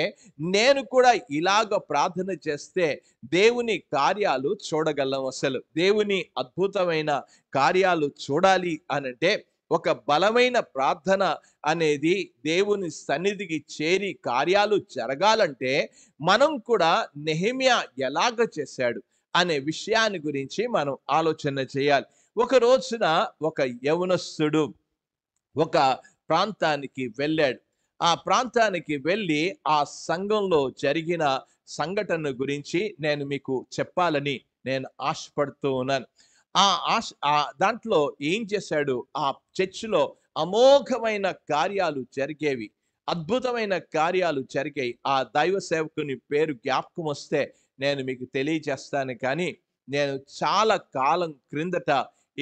నేను కూడా ఇలాగ ప్రార్థన చేస్తే దేవుని కార్యాలు చూడగలం. అసలు దేవుని అద్భుతమైన కార్యాలు చూడాలి అనంటే ఒక బలమైన ప్రార్థన అనేది దేవుని సన్నిధికి చేరి కార్యాలు జరగాలంటే మనం కూడా నెహెమ్యా ఎలాగ చేశాడు అనే విషయాన్ని గురించి మనం ఆలోచన చేయాలి. ఒక రోజున ఒక యవనస్తుడు ఒక ప్రాంతానికి వెళ్ళాడు. ఆ ప్రాంతానికి వెళ్ళి ఆ సంఘంలో జరిగిన సంఘటన గురించి నేను మీకు చెప్పాలని నేను ఆశపడుతూ ఉన్నాను. దాంట్లో ఏం చేశాడు, ఆ చర్చిలో అమోఘమైన కార్యాలు జరిగేవి, అద్భుతమైన కార్యాలు జరిగాయి. ఆ దైవ సేవకుని పేరు జ్ఞాపకం వస్తే నేను మీకు తెలియజేస్తాను, కానీ నేను చాలా కాలం క్రిందట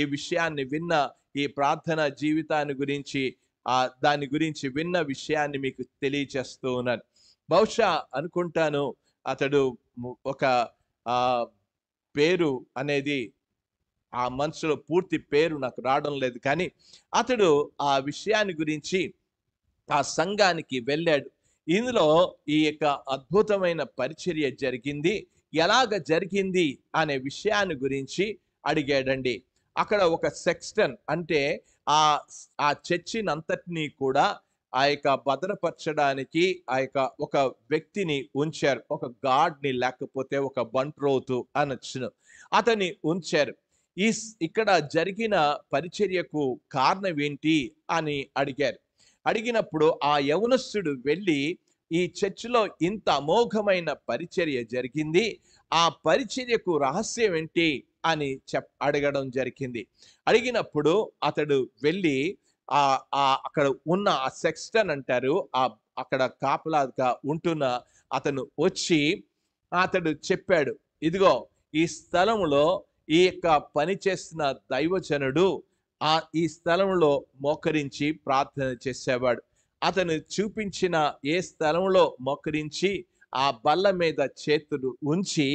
ఈ విషయాన్ని విన్న, ఈ ప్రార్థన జీవితాన్ని గురించి దాని గురించి విన్న విషయాన్ని మీకు తెలియజేస్తూ ఉన్నాను. బహుశా అనుకుంటాను అతడు ఒక పేరు అనేది ఆ మనసులో పూర్తి పేరు నాకు రావడం లేదు, కానీ అతడు ఆ విషయాన్ని గురించి ఆ సంఘానికి వెళ్ళాడు. ఇందులో ఈ యొక్క అద్భుతమైన పరిచర్య జరిగింది, ఎలాగ జరిగింది అనే విషయాన్ని గురించి అడిగాడండి. అక్కడ ఒక సెక్స్టన్ అంటే ఆ చర్చిని అంతటినీ కూడా ఆ యొక్క భద్రపరచడానికి ఆ యొక్క ఒక వ్యక్తిని ఉంచారు, ఒక గార్డ్ని, లేకపోతే ఒక బంట్రోతు అనొచ్చును, అతన్ని ఉంచారు. ఇక్కడ జరిగిన పరిచర్యకు కారణం ఏంటి అని అడిగారు. అడిగినప్పుడు ఆ యవనస్తుడు వెళ్ళి, ఈ చర్చిలో ఇంత అమోఘమైన పరిచర్య జరిగింది, ఆ పరిచర్యకు రహస్యం ఏంటి అని అడగడం జరిగింది. అడిగినప్పుడు అతడు వెళ్ళి అక్కడ ఉన్న ఆ సెక్స్టన్ అంటారు, అక్కడ కాపలాగా ఉంటున్న అతను వచ్చి అతడు చెప్పాడు, ఇదిగో ఈ స్థలంలో ఈ యొక్క పని చేస్తున్న దైవజనుడు ఈ స్థలంలో మోకరించి ప్రార్థన చేసేవాడు. అతను చూపించిన ఏ స్థలంలో మోకరించి ఆ బల్ల మీద చేతులు ఉంచి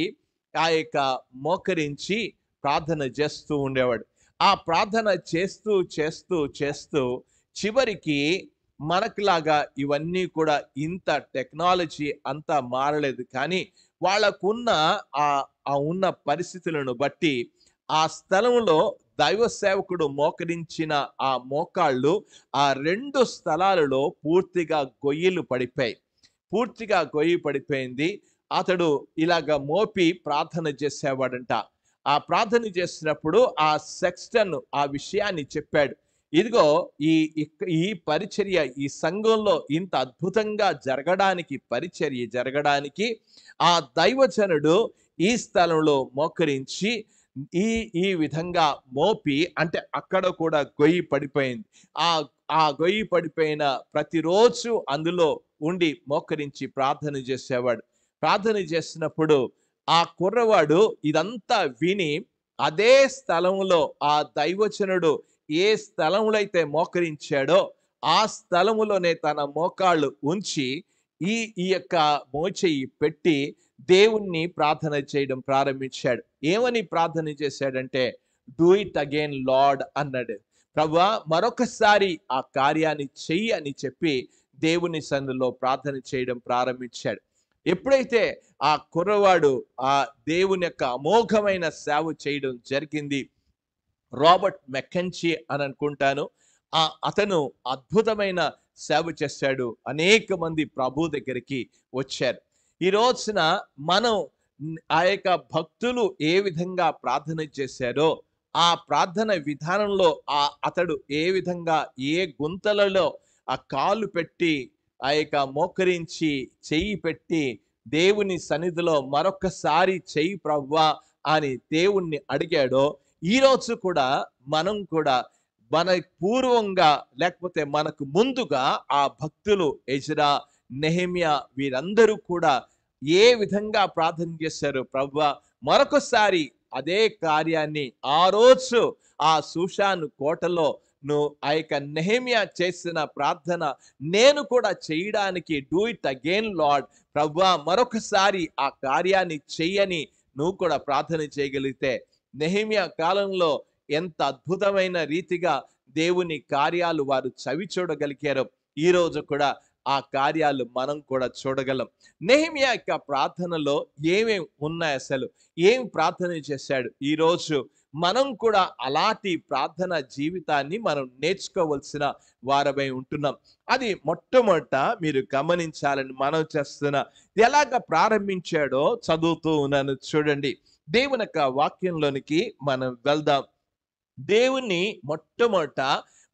ఆ యొక్క మోకరించి ప్రార్థన చేస్తూ ఉండేవాడు. ఆ ప్రార్థన చేస్తూ చేస్తూ చేస్తూ చివరికి మనకులాగా ఇవన్నీ కూడా ఇంత టెక్నాలజీ అంతా మారలేదు. కానీ వాళ్ళకున్న ఆ ఆ ఉన్న పరిస్థితులను బట్టి ఆ స్థలంలో దైవ సేవకుడు మోకరించిన ఆ మోకాళ్ళు ఆ 2 స్థలాలలో పూర్తిగా గొయ్యిలు పడిపోయాయి. పూర్తిగా గొయ్యి పడిపోయింది. అతడు ఇలాగ మోపి ప్రార్థన చేసేవాడంట. ఆ ప్రార్థన చేసినప్పుడు ఆ సెక్స్టన్ ఆ విషయాన్ని చెప్పాడు. ఇదిగో ఈ పరిచర్య ఈ సంఘంలో ఇంత అద్భుతంగా జరగడానికి పరిచర్య జరగడానికి ఆ దైవజనుడు ఈ స్థలంలో మోకరించి ఈ ఈ విధంగా మోపి అంటే అక్కడ కూడా గొయ్యి పడిపోయింది. ఆ ఆ గొయ్యి పడిపోయిన ప్రతిరోజు అందులో ఉండి మోకరించి ప్రార్థన చేసేవాడు. ప్రార్థన చేసినప్పుడు ఆ కుర్రవాడు ఇదంతా విని అదే స్థలంలో ఆ దైవజనుడు ఏ స్థలంలో అయితే మోకరించాడో ఆ స్థలములోనే తన మోకాళ్ళు ఉంచి ఈ ఈ యొక్క మోచెయ్యి పెట్టి దేవుణ్ణి ప్రార్థన చేయడం ప్రారంభించాడు. ఏమని ప్రార్థన చేశాడంటే, డూ ఇట్ అగైన్ లార్డ్ అన్నాడు. ప్రభువా మరొకసారి ఆ కార్యాన్ని చెయ్యి అని చెప్పి దేవుని సన్నిధిలో ప్రార్థన చేయడం ప్రారంభించాడు. ఎప్పుడైతే ఆ కుర్రవాడు ఆ దేవుని యొక్క అమోఘమైన సేవ చేయడం జరిగింది, రాబర్ట్ మెకెంచి అని అనుకుంటాను. అతను అద్భుతమైన సేవ చేశాడు. అనేక మంది ప్రభు దగ్గరికి వచ్చారు. ఈ రోజున మనం ఆ యొక్క భక్తులు ఏ విధంగా ప్రార్థన చేశారో ఆ ప్రార్థన విధానంలో అతడు ఏ విధంగా ఏ గుంతలలో ఆ కాలు పెట్టి ఆ యొక్క మోకరించి చెయ్యి పెట్టి దేవుని సన్నిధిలో మరొకసారి చెయ్యి ప్రభువా అని దేవుణ్ణి అడిగాడో ఈ రోజు కూడా మనం కూడా మన పూర్వంగా లేకపోతే మనకు ముందుగా ఆ భక్తులు ఎజ్రా, నెహెమ్యా వీరందరూ కూడా ఏ విధంగా ప్రార్థన చేశారు, ప్రభువా మరొకసారి అదే కార్యాన్ని ఆ రోజు ఆ షూషాను కోటలో నువ్వు ఆ యొక్క నెహెమ్యా చేసిన ప్రార్థన నేను కూడా చేయడానికి డూ ఇట్ అగైన్ లార్డ్, ప్రభువా మరొకసారి ఆ కార్యాన్ని చెయ్యని నువ్వు కూడా ప్రార్థన చేయగలిగితే నెహెమ్యా కాలంలో ఎంత అద్భుతమైన రీతిగా దేవుని కార్యాలు వారు చవి చూడగలిగారో ఈ రోజు కూడా ఆ కార్యాలు మనం కూడా చూడగలం. నెహెమ్యా యొక్క ప్రార్థనలో ఏమేమి ఉన్నాయి, అసలు ఏం ప్రార్థన చేశాడు? ఈరోజు మనం కూడా అలాంటి ప్రార్థన జీవితాన్ని మనం నేర్చుకోవలసిన వారమై ఉంటున్నాం. అది మొట్టమొదట మీరు గమనించాలని మనం చేస్తున్న ఎలాగ ప్రారంభించాడో చదువుతూ ఉన్నాను చూడండి. దేవుని యొక్క వాక్యంలోనికి మనం వెళ్దాం. దేవుణ్ణి మొట్టమొదట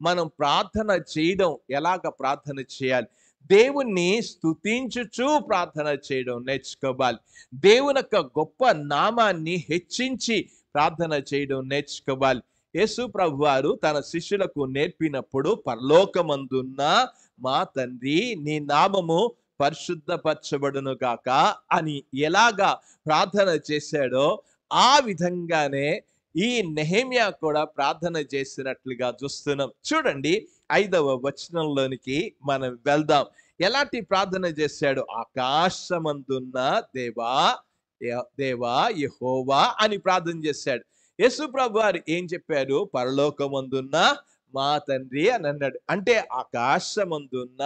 మనం ప్రార్థన చేయడం ఎలాగ ప్రార్థన చేయాలి? దేవుణ్ణి స్తుతించుచూ ప్రార్థన చేయడం నేర్చుకోవాలి. దేవుని యొక్క గొప్ప నామాన్ని హెచ్చించి ప్రార్థన చేయడం నేర్చుకోవాలి. యేసు ప్రభువారు తన శిష్యులకు నేర్పినప్పుడు పరలోకమందున్న మా తండ్రి నీ నామము పరిశుద్ధపరచబడును గాక అని ఎలాగా ప్రార్థన చేశాడో ఆ విధంగానే ఈ నెహెమ్యా కూడా ప్రార్థన చేసినట్లుగా చూస్తున్నాం. చూడండి 5వ వచనంలోనికి మనం వెళ్దాం. ఎలాంటి ప్రార్థన చేశాడు? ఆకాశమందున్న దేవా దేవా యెహోవా అని ప్రార్థన చేశాడు. యేసు ప్రభు వారు ఏం చెప్పారు? పరలోకమందున్న మా తండ్రి అని అన్నాడు. అంటే ఆకాశమందున్న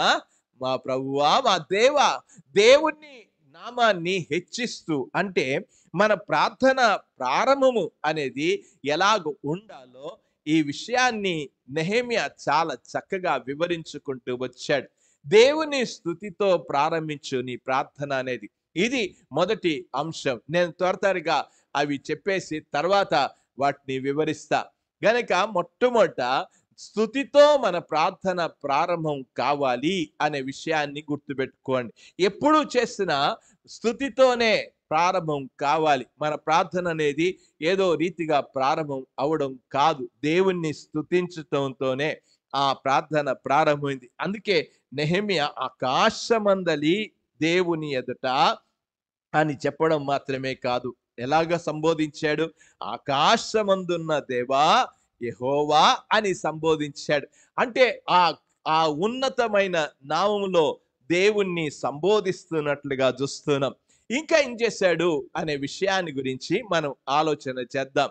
మా ప్రభువా మా దేవా, దేవుని నామాన్ని హెచ్చిస్తూ, అంటే మన ప్రార్థన ప్రారంభము అనేది ఎలాగ ఉండాలో ఈ విషయాన్ని నెహెమ్యా చాలా చక్కగా వివరించుకుంటూ వచ్చాడు. దేవుని స్తుతితో ప్రారంభించు నీ ప్రార్థన అనేది, ఇది మొదటి అంశం. నేను త్వరగా అవి చెప్పేసి తర్వాత వాటిని వివరిస్తా. గనక మొట్టమొదట స్తుతితో మన ప్రార్థన ప్రారంభం కావాలి అనే విషయాన్ని గుర్తుపెట్టుకోండి. ఎప్పుడు చేసినా స్తుతితోనే ప్రారంభం కావాలి. మన ప్రార్థన అనేది ఏదో రీతిగా ప్రారంభం అవడం కాదు, దేవుణ్ణి స్తుతించటంతోనే ఆ ప్రార్థన ప్రారంభమైంది. అందుకే నెహెమ్యా ఆకాశమందలి దేవుని ఎదుట అని చెప్పడం మాత్రమే కాదు, ఎలాగ సంబోధించాడు? ఆకాశమందున్న దేవా యెహోవా అని సంబోధించాడు. అంటే ఆ ఉన్నతమైన నామములో దేవుణ్ణి సంబోధిస్తున్నట్లుగా చూస్తున్నాం. ఇంకా ఏం చేశాడు అనే విషయాన్ని గురించి మనం ఆలోచన చేద్దాం.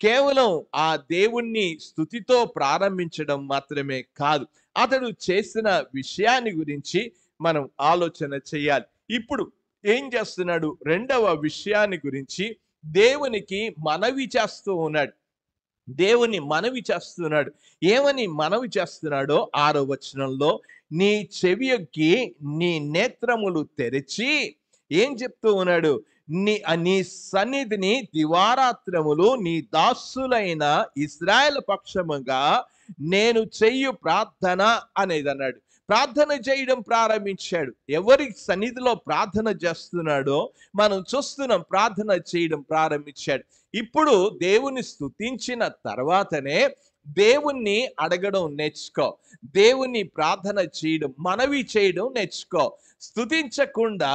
కేవలం ఆ దేవుణ్ణి స్తుతితో ప్రారంభించడం మాత్రమే కాదు, అతడు చేసిన విషయాన్ని గురించి మనం ఆలోచన చేయాలి. ఇప్పుడు ఏం చేస్తున్నాడు? రెండవ విషయాన్ని గురించి దేవునికి మనవి చేస్తూ ఉన్నాడు. దేవుని మనవి చేస్తున్నాడు. ఏమని మనవి చేస్తున్నాడో 6వ వచనంలో, నీ చెవియొగ్గి నీ నేత్రములు తెరిచి, ఏం చెప్తూ ఉన్నాడు? నీ సన్నిధిని దివారాత్రములు నీ దాసులైన ఇశ్రాయేలు పక్షముగా నేను చెయ్యు ప్రార్థన అనేది అన్నాడు. ప్రార్థన చేయడం ప్రారంభించాడు. ఎవరి సన్నిధిలో ప్రార్థన చేస్తున్నాడో మనం చూస్తున్నాం. ప్రార్థన చేయడం ప్రారంభించాడు. ఇప్పుడు దేవుని స్తుతించిన తర్వాతనే దేవుణ్ణి అడగడం నేర్చుకో. దేవుణ్ణి ప్రార్థన చేయడం, మనవి చేయడం నేర్చుకో. స్తుతించకుండా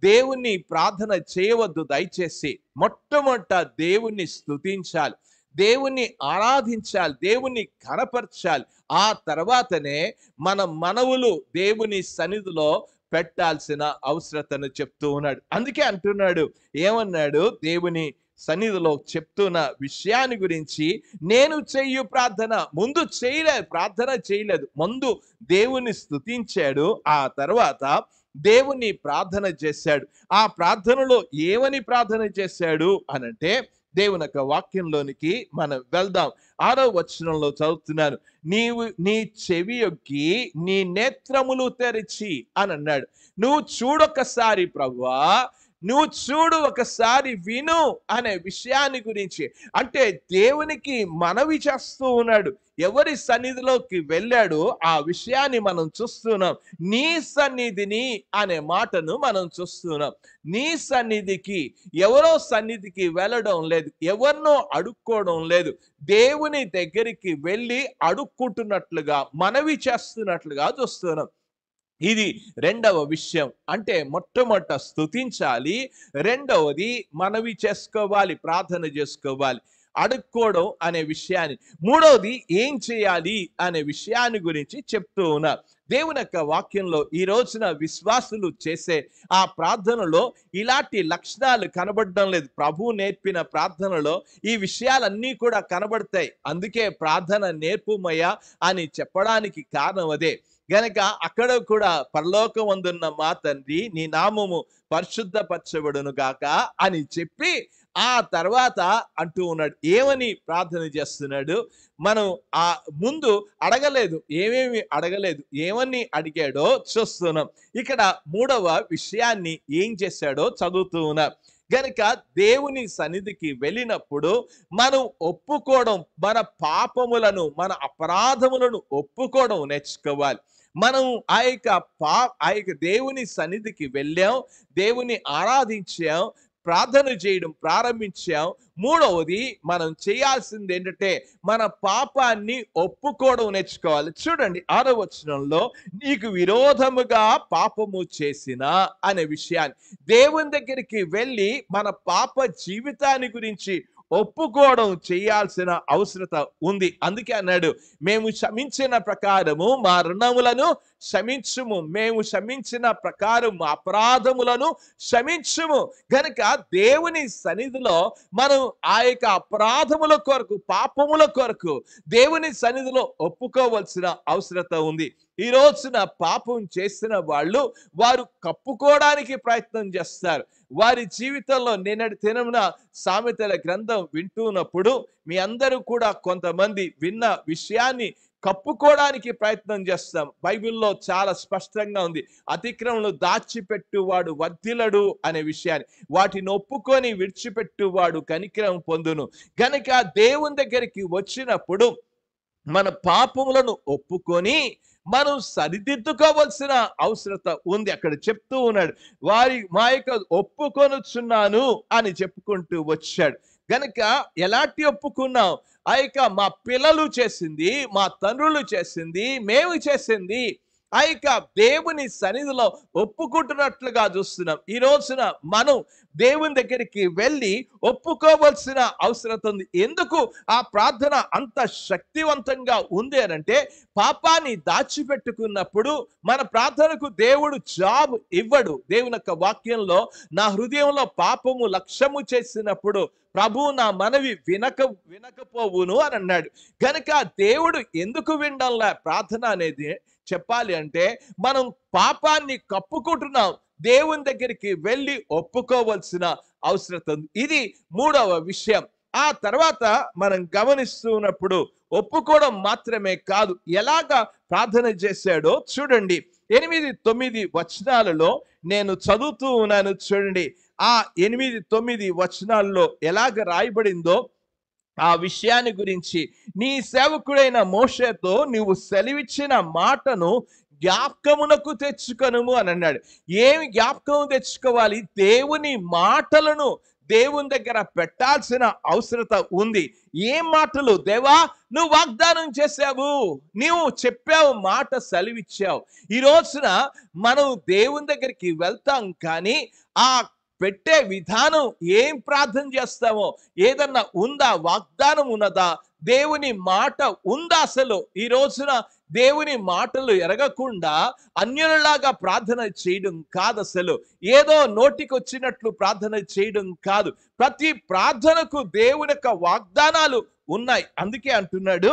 దేవుణ్ణి ప్రార్థన చేయవద్దు దయచేసి. మొట్టమొదట దేవుణ్ణి స్తుతించాలి, దేవుణ్ణి ఆరాధించాలి, దేవుణ్ణి కనపరచాలి. ఆ తర్వాతనే మన మనవులు దేవుని సన్నిధిలో పెట్టాల్సిన అవసరతను చెప్తూ ఉన్నాడు. అందుకే అంటున్నాడు, ఏమన్నాడు? దేవుని సన్నిధిలో చెప్తున్న విషయాన్ని గురించి, నేను చెయ్యు ప్రార్థన. ముందు చేయలేదు, ప్రార్థన చేయలేదు, ముందు దేవుని స్తుతించాడు. ఆ తర్వాత దేవుని ప్రార్థన చేశాడు. ఆ ప్రార్థనలో ఏమని ప్రార్థన చేశాడు అనంటే, దేవుని యొక్క వాక్యంలోనికి మనం వెళ్దాం. 6వ వచనంలో చదువుతున్నాను. నీ చెవి యొగ్గి నీ నేత్రములు తెరిచి అని అన్నాడు. నువ్వు చూడొకసారి ప్రభువా, నువ్వు చూడు, ఒకసారి విను అనే విషయాన్ని గురించి. అంటే దేవునికి మనవి చేస్తూ ఉన్నాడు. ఎవరి సన్నిధిలోకి వెళ్ళాడు ఆ విషయాన్ని మనం చూస్తున్నాం. నీ సన్నిధిని అనే మాటను మనం చూస్తున్నాం. నీ సన్నిధికి, ఎవరో సన్నిధికి వెళ్ళడం లేదు, ఎవరినో అడుక్కోవడం లేదు. దేవుని దగ్గరికి వెళ్ళి అడుక్కుంటున్నట్లుగా, మనవి చేస్తున్నట్లుగా చూస్తున్నాం. ఇది రెండవ విషయం. అంటే మొట్టమొదట స్తుతించాలి, రెండవది మనవి చేసుకోవాలి, ప్రార్థన చేసుకోవాలి, అడుక్కోవడం అనే విషయాన్ని. మూడవది ఏం చేయాలి అనే విషయాన్ని గురించి చెప్తూ ఉన్నారు. దేవుని యొక్క వాక్యంలో ఈ రోజున విశ్వాసులు చేసే ఆ ప్రార్థనలో ఇలాంటి లక్షణాలు కనబడడం లేదు. ప్రభువు నేర్పిన ప్రార్థనలో ఈ విషయాలన్నీ కూడా కనబడతాయి. అందుకే ప్రార్థన నేర్పుమయ్యా అని చెప్పడానికి కారణం అదే. గనక అక్కడ కూడా పరలోకమందున్న మా తండ్రి నీ నామము పరిశుద్ధపరచబడును గాక అని చెప్పి ఆ తర్వాత అంటూ ఉన్నాడు. ఏమని ప్రార్థన చేస్తున్నాడు? మనం ఆ ముందు అడగలేదు, ఏమేమి అడగలేదు, ఏమని అడిగాడో చూస్తున్నాం. ఇక్కడ మూడవ విషయాన్ని ఏం చేశాడో చదువుతూ ఉన్నారు. గనక దేవుని సన్నిధికి వెళ్ళినప్పుడు మనం ఒప్పుకోవడం, మన పాపములను, మన అపరాధములను ఒప్పుకోవడం నేర్చుకోవాలి. మనం ఆ యొక్క దేవుని సన్నిధికి వెళ్ళాం, దేవుని ఆరాధించాం, ప్రార్థన చేయడం ప్రారంభించాం. మూడవది మనం చేయాల్సింది ఏంటంటే మన పాపాన్ని ఒప్పుకోవడం నేర్చుకోవాలి. చూడండి 6వ వచనంలో, నీకు విరోధముగా పాపము చేసిన అనే విషయాన్ని, దేవుని దగ్గరికి వెళ్ళి మన పాప జీవితాన్ని గురించి ఒప్పుకోవడం చేయాల్సిన అవసరత ఉంది. అందుకే అన్నాడు, మేము క్షమించిన ప్రకారము మా రుణములను క్షమించుము, మేము క్షమించిన ప్రకారం మా అపరాధములను క్షమించుము. గనుక దేవుని సన్నిధిలో మనం ఆ యొక్క అపరాధముల కొరకు, పాపముల కొరకు దేవుని సన్నిధిలో ఒప్పుకోవలసిన అవసరత ఉంది. ఈ రోజున పాపం చేసిన వారు కప్పుకోవడానికి ప్రయత్నం చేస్తారు. వారి జీవితంలో నిన్నటి దినమున సామెతల గ్రంథం వింటున్నప్పుడు మీ అందరూ కూడా కొంతమంది విన్న విషయాన్ని కప్పుకోవడానికి ప్రయత్నం చేస్తాం. బైబిల్లో చాలా స్పష్టంగా ఉంది, అతిక్రమలు దాచిపెట్టువాడు వర్ధిల్లడు అనే విషయాన్ని. వాటిని ఒప్పుకొని విడిచిపెట్టువాడు కనికరం పొందును. గనుక దేవుని దగ్గరికి వచ్చినప్పుడు మన పాపములను ఒప్పుకొని మనం సరిదిద్దుకోవలసిన అవసరత ఉంది. అక్కడ చెప్తూ ఉన్నాడు, మా యొక్క ఒప్పుకొనుచున్నాను అని చెప్పుకుంటూ వచ్చాడు. గనక ఎలాంటి ఒప్పుకున్నాం? ఆ యొక్క మా పిల్లలు చేసింది, మా తండ్రులు చేసింది, మేము చేసింది ఆ యొక్క దేవుని సన్నిధిలో ఒప్పుకుంటున్నట్లుగా చూస్తున్నాం. ఈ రోజున మనం దేవుని దగ్గరికి వెళ్ళి ఒప్పుకోవలసిన అవసరం ఉంది. ఎందుకు ఆ ప్రార్థన అంత శక్తివంతంగా ఉంది అనంటే, పాపాన్ని దాచిపెట్టుకున్నప్పుడు మన ప్రార్థనకు దేవుడు జవాబు ఇవ్వడు. దేవుని యొక్క వాక్యంలో నా హృదయంలో పాపము లక్ష్యము చేసినప్పుడు ప్రభు నా మనవి వినకపోవును అని అన్నాడు. కనుక దేవుడు ఎందుకు వినడంలా ప్రార్థన అనేది చెప్పాలి అంటే, మనం పాపాన్ని కప్పుకుంటున్నాం, దేవుని దగ్గరికి వెళ్ళి ఒప్పుకోవలసిన అవసరం ఉంది. ఇది మూడవ విషయం. ఆ తర్వాత మనం గమనిస్తున్నప్పుడు ఒప్పుకోవడం మాత్రమే కాదు, ఎలాగా ప్రార్థన చేశాడో చూడండి. 8-9 వచనాలలో నేను చదువుతూ ఉన్నాను, చూడండి. ఆ 8-9 వచనాల్లో ఎలాగ రాయబడిందో ఆ విషయాన్ని గురించి, నీ సేవకుడైన మోషేతో నీవు సెలవిచ్చిన మాటను జ్ఞాపకమునకు తెచ్చుకొనుము అని అన్నాడు. ఏమి జ్ఞాపకం తెచ్చుకోవాలి? దేవుని మాటలను దేవుని దగ్గర పెట్టాల్సిన అవసరత ఉంది. ఏం మాటలు? దేవా, నువ్వు వాగ్దానం చేశావు, నీవు చెప్పావు, మాట సెలవిచ్చావు. ఈ రోజున మనం దేవుని దగ్గరికి వెళ్తాం, కానీ ఆ పెట్టే విధానం, ఏం ప్రార్థన చేస్తామో, ఏదన్నా ఉందా? వాగ్దానం ఉన్నదా? దేవుని మాట ఉందా? అసలు ఈ రోజున దేవుని మాటలు ఎరగకుండా అన్యులలాగా ప్రార్థన చేయడం కాదు. అసలు ఏదో నోటికి వచ్చినట్లు ప్రార్థన చేయడం కాదు. ప్రతి ప్రార్థనకు దేవుని యొక్క వాగ్దానాలు ఉన్నాయి. అందుకే అంటున్నాడు,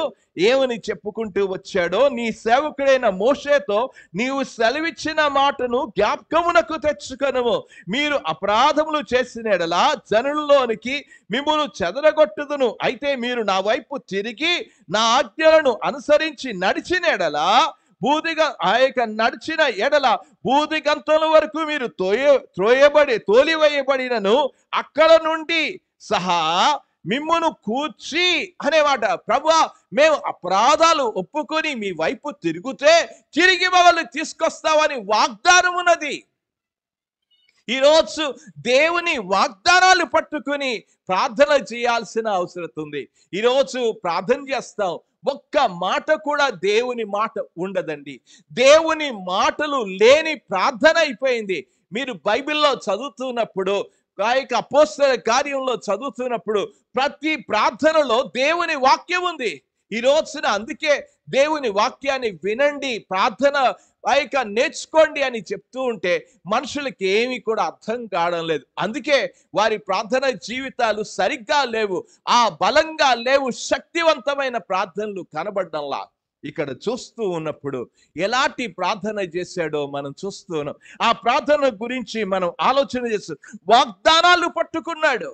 ఏమని చెప్పుకుంటూ వచ్చాడో, నీ సేవకుడైన మోషేతో నీవు సెలవిచ్చిన మాటను జ్ఞాపకమునకు తెచ్చుకొనుము. మీరు అపరాధములు చేసిన ఎడల జనుల్లోనికి మిమ్మును చెదరగొట్టుదును. అయితే మీరు నా వైపు తిరిగి నా ఆజ్ఞలను అనుసరించి నడిచిన ఎడల నడిచిన ఎడల బూదిగంతల వరకు మీరు తోలివేయబడినను అక్కడ నుండి సహా మిమ్మును కూర్చి అనేమాట. ప్రభువా, మేము అపరాధాలు ఒప్పుకొని మీ వైపు తిరిగి మమ్మల్ని తీసుకొస్తామని వాగ్దానం ఉన్నది. ఈరోజు దేవుని వాగ్దానాలు పట్టుకుని ప్రార్థన చేయాల్సిన అవసరం ఉంది. ఈరోజు ప్రార్థన చేస్తాం, ఒక్క మాట కూడా దేవుని మాట ఉండదండి. దేవుని మాటలు లేని ప్రార్థన అయిపోయింది. మీరు బైబిల్లో చదువుతున్నప్పుడు, అపోస్తల కార్యంలో చదువుతున్నప్పుడు ప్రతి ప్రార్థనలో దేవుని వాక్యం ఉంది. ఈ రోజున అందుకే దేవుని వాక్యాన్ని వినండి, ప్రార్థన నేర్చుకోండి అని చెప్తూ ఉంటే మనుషులకి ఏమీ కూడా అర్థం కావడం లేదు. అందుకే వారి ప్రార్థన జీవితాలు సరిగ్గా లేవు, ఆ బలంగా లేవు, శక్తివంతమైన ప్రార్థనలు కనబడడంలా. ఇక్కడ చూస్తూ ఉన్నప్పుడు ఎలాంటి ప్రార్థన చేశాడో మనం చూస్తూ ఉన్నాం. ఆ ప్రార్థన గురించి మనం ఆలోచన చేస్తూ, వాగ్దానాలు పట్టుకున్నాడు.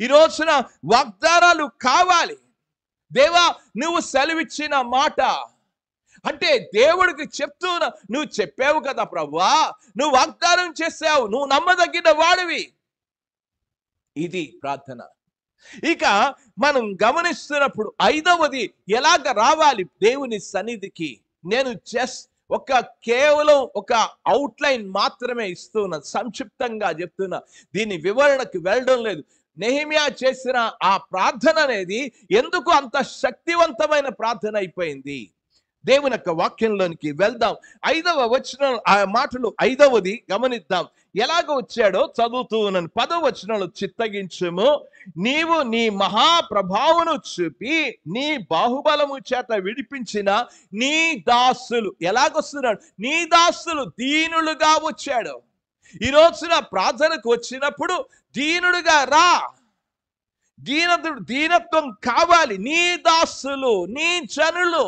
ఈ రోజున వాగ్దానాలు కావాలి. దేవా, నువ్వు సెలవిచ్చిన మాట అంటే దేవుడికి చెప్తున్నా, నువ్వు చెప్పావు కదా ప్రభువా, నువ్వు వాగ్దానం చేసావు, నువ్వు నమ్మదగిన వాడివి. ఇది ప్రార్థన. ఇక మనం గమనిస్తున్నప్పుడు ఐదవది, ఎలాగ రావాలి దేవుని సన్నిధికి. నేను కేవలం ఒక అవుట్లైన్ మాత్రమే ఇస్తున్నా, సంక్షిప్తంగా చెప్తున్నా, దీని వివరణకు వెళ్ళడం లేదు. నెహెమ్యా చేసిన ఆ ప్రార్థన అనేది ఎందుకు అంత శక్తివంతమైన ప్రార్థన అయిపోయింది? దేవుని యొక్క వాక్యంలోనికి వెళ్దాం. 5వ వచనం, ఆ మాటలు 5వది గమనిద్దాం. ఎలాగ వచ్చాడో చదువుతూ ఉన్నాను. 10వ వచనంలో, చిత్తగించుము, నీవు నీ మహాప్రభావమును చూపి నీ బాహుబలము చేత విడిపించిన నీ దాసులు. ఎలాగొస్తున్నాడు? నీ దాసులు దీనులుగా వచ్చాడు. ఈ రోజున ప్రార్థనకు వచ్చినప్పుడు దీనుడుగా రా. దీనత్వం కావాలి. నీ దాసులు, నీ జనులు.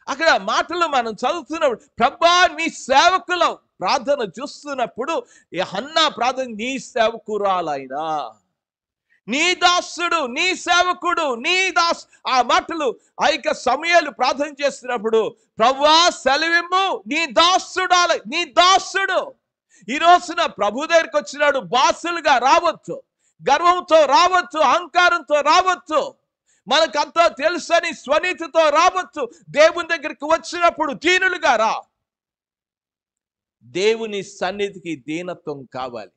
అక్కడ మాటలు మనం చదువుతున్నప్పుడు, ప్రభా నీ సేవకులు ప్రార్థన చూస్తున్నప్పుడు, హన్నా ప్రార్థన, నీ సేవకురాలైనా, నీ దాసుడు, నీ సేవకుడు, నీ ఆ మాటలు ఆ యొక్క సమయాలు ప్రార్థన చేస్తున్నప్పుడు, ప్రభువా సెలవిమ్ము, నీ దాసుడు. ఈ రోజున ప్రభు దగ్గరికి వచ్చినాడు. బాసులుగా రావచ్చు, గర్వంతో రావచ్చు, అహంకారంతో రావచ్చు, మనకంతా తెలుసని స్వనీతితో రావచ్చు. దేవుని దగ్గరికి వచ్చినప్పుడు దీనులుగా రా. దేవుని సన్నిధికి దీనత్వం కావాలి.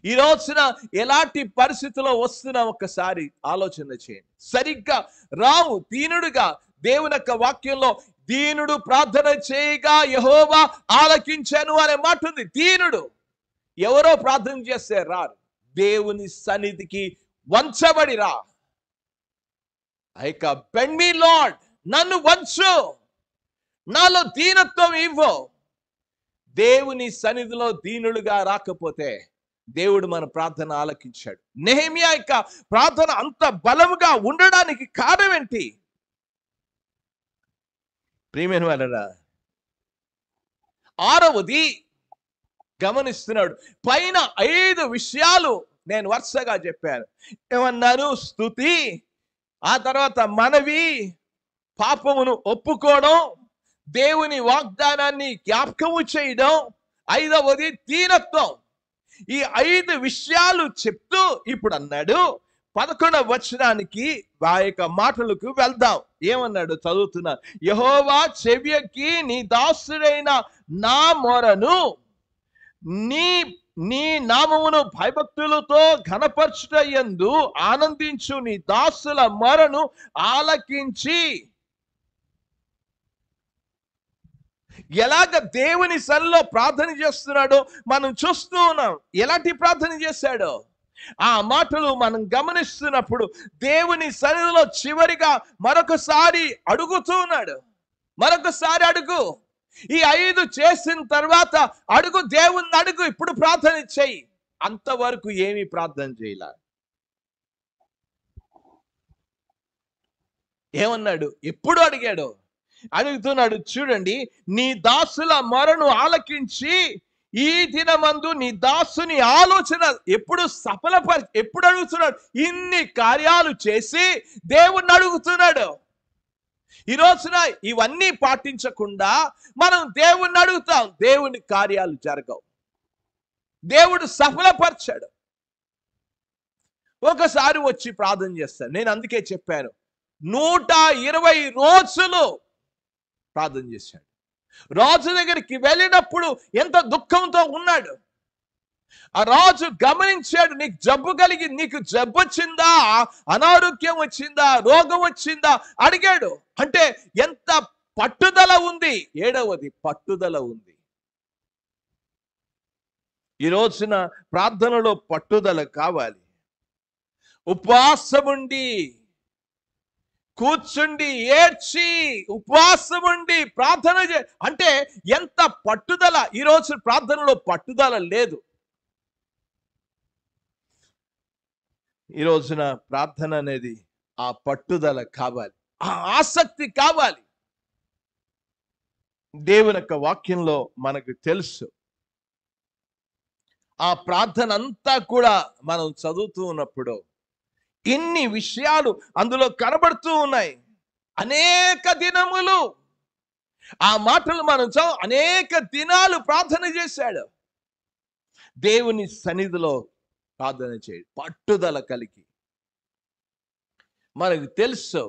ఈ రోజున ఎలాంటి పరిస్థితిలో వస్తున్నా ఒక్కసారి ఆలోచన చేయండి. సరిగ్గా రావు దీనుడుగా. దేవుని యొక్క వాక్యంలో దీనుడు ప్రార్థన చేయగా యెహోవా ఆలకించెను అనే మాట ఉంది. దీనుడు ఎవరో ప్రార్థన చేస్తే రారు, దేవుని సన్నిధికి వంచబడి రా. ఐక బెండ్ మీ లార్డ్, నన్ను వంచు, నాలో దీనత్వం ఇవ్వు. దేవుని సన్నిధిలో దీనులుగా రాకపోతే దేవుడు మన ప్రార్థన ఆలకించాడు. నెహెమ్యా యొక్క ప్రార్థన అంత బలముగా ఉండడానికి కారణం ఏంటి? ప్రియమైన వాళ్ళరా, ఆరవది గమనిస్తున్నాడు. పైన 5 విషయాలు నేను వరుసగా చెప్పాను. ఏమన్నాను? స్తుతి, ఆ తర్వాత మనవి, పాపమును ఒప్పుకోవడం, దేవుని వాగ్దానాన్ని జ్ఞాపకము చేయడం, 5వది దీనత్వం. ఈ 5 విషయాలు చెప్తూ ఇప్పుడు అన్నాడు 11వ వచనానికి ఆ యొక్క మాటలకు వెళ్దాం. ఏమన్నాడు? చదువుతున్నా. యెహోవా చెవియకి నీ దాసుడైన నా మొరను, నీ నామమును భయభక్తులతో ఘనపరచుటయందు ఆనందించు నీ దాసుల మొరను ఆలకించి. ఎలాగ దేవుని సన్నిధిలో ప్రార్థన చేస్తున్నాడో మనం చూస్తూ ఉన్నాం. ఎలాంటి ప్రార్థన చేశాడో ఆ మాటలు మనం గమనిస్తున్నప్పుడు దేవుని సన్నిధిలో చివరిగా మరొకసారి అడుగుతూ ఉన్నాడు. మరొకసారి అడుగు, ఈ 5 చేసిన తర్వాత అడుగు, దేవుణ్ణి అడుగు, ఇప్పుడు ప్రార్థన చెయ్యి. అంతవరకు ఏమీ ప్రార్థన చేయలే. ఏమన్నాడు? ఎప్పుడు అడిగాడు? అడుగుతున్నాడు. చూడండి, నీ దాసుల మొరను ఆలకించి ఈ దినమందు నీ దాసుని ఆలోచన ఎప్పుడు ఎప్పుడు అడుగుతున్నాడు? ఇన్ని కార్యాలు చేసి దేవుణ్ణి అడుగుతున్నాడు. ఈ రోజున ఇవన్నీ పాటించకుండా మనం దేవుణ్ణి అడుగుతాం, దేవుని కార్యాలు జరగవు, దేవుడు సఫలపరిచాడు. ఒకసారి వచ్చి ప్రార్థన చేస్తాను. నేను అందుకే చెప్పాను 120 రోజులు ప్రార్థన చేశాడు. రాజు దగ్గరికి వెళ్ళినప్పుడు ఎంత దుఃఖంతో ఉన్నాడు. ఆ రాజు గమనించాడు, నీకు జబ్బు కలిగి, నీకు జబ్బు వచ్చిందా, అనారోగ్యం వచ్చిందా, రోగం వచ్చిందా అడిగాడు. అంటే ఎంత పట్టుదల ఉంది. 7వది పట్టుదల ఉంది. ఈ రోజున ప్రార్థనలో పట్టుదల కావాలి. ఉపవాసం ఉండి, కూర్చుండి, ఏడ్చి, ఉపవాసం ఉండి ప్రార్థన అంటే ఎంత పట్టుదల. ఈరోజు ప్రార్థనలో పట్టుదల లేదు. ఈ రోజున ప్రార్థన అనేది ఆ పట్టుదల కావాలి, ఆ ఆసక్తి కావాలి. దేవుని యొక్క వాక్యంలో మనకు తెలుసు. ఆ ప్రార్థన అంతా కూడా మనం చదువుతూ ఉన్నప్పుడు ఇన్ని విషయాలు అందులో కనబడుతూ ఉన్నాయి. అనేక దినములు, ఆ మాటలు మనం అనేక దినాలు ప్రార్థన చేశాడు. దేవుని సన్నిధిలో ప్రార్థన చేయడు, పట్టుదల కలిగి. మనకు తెలుసు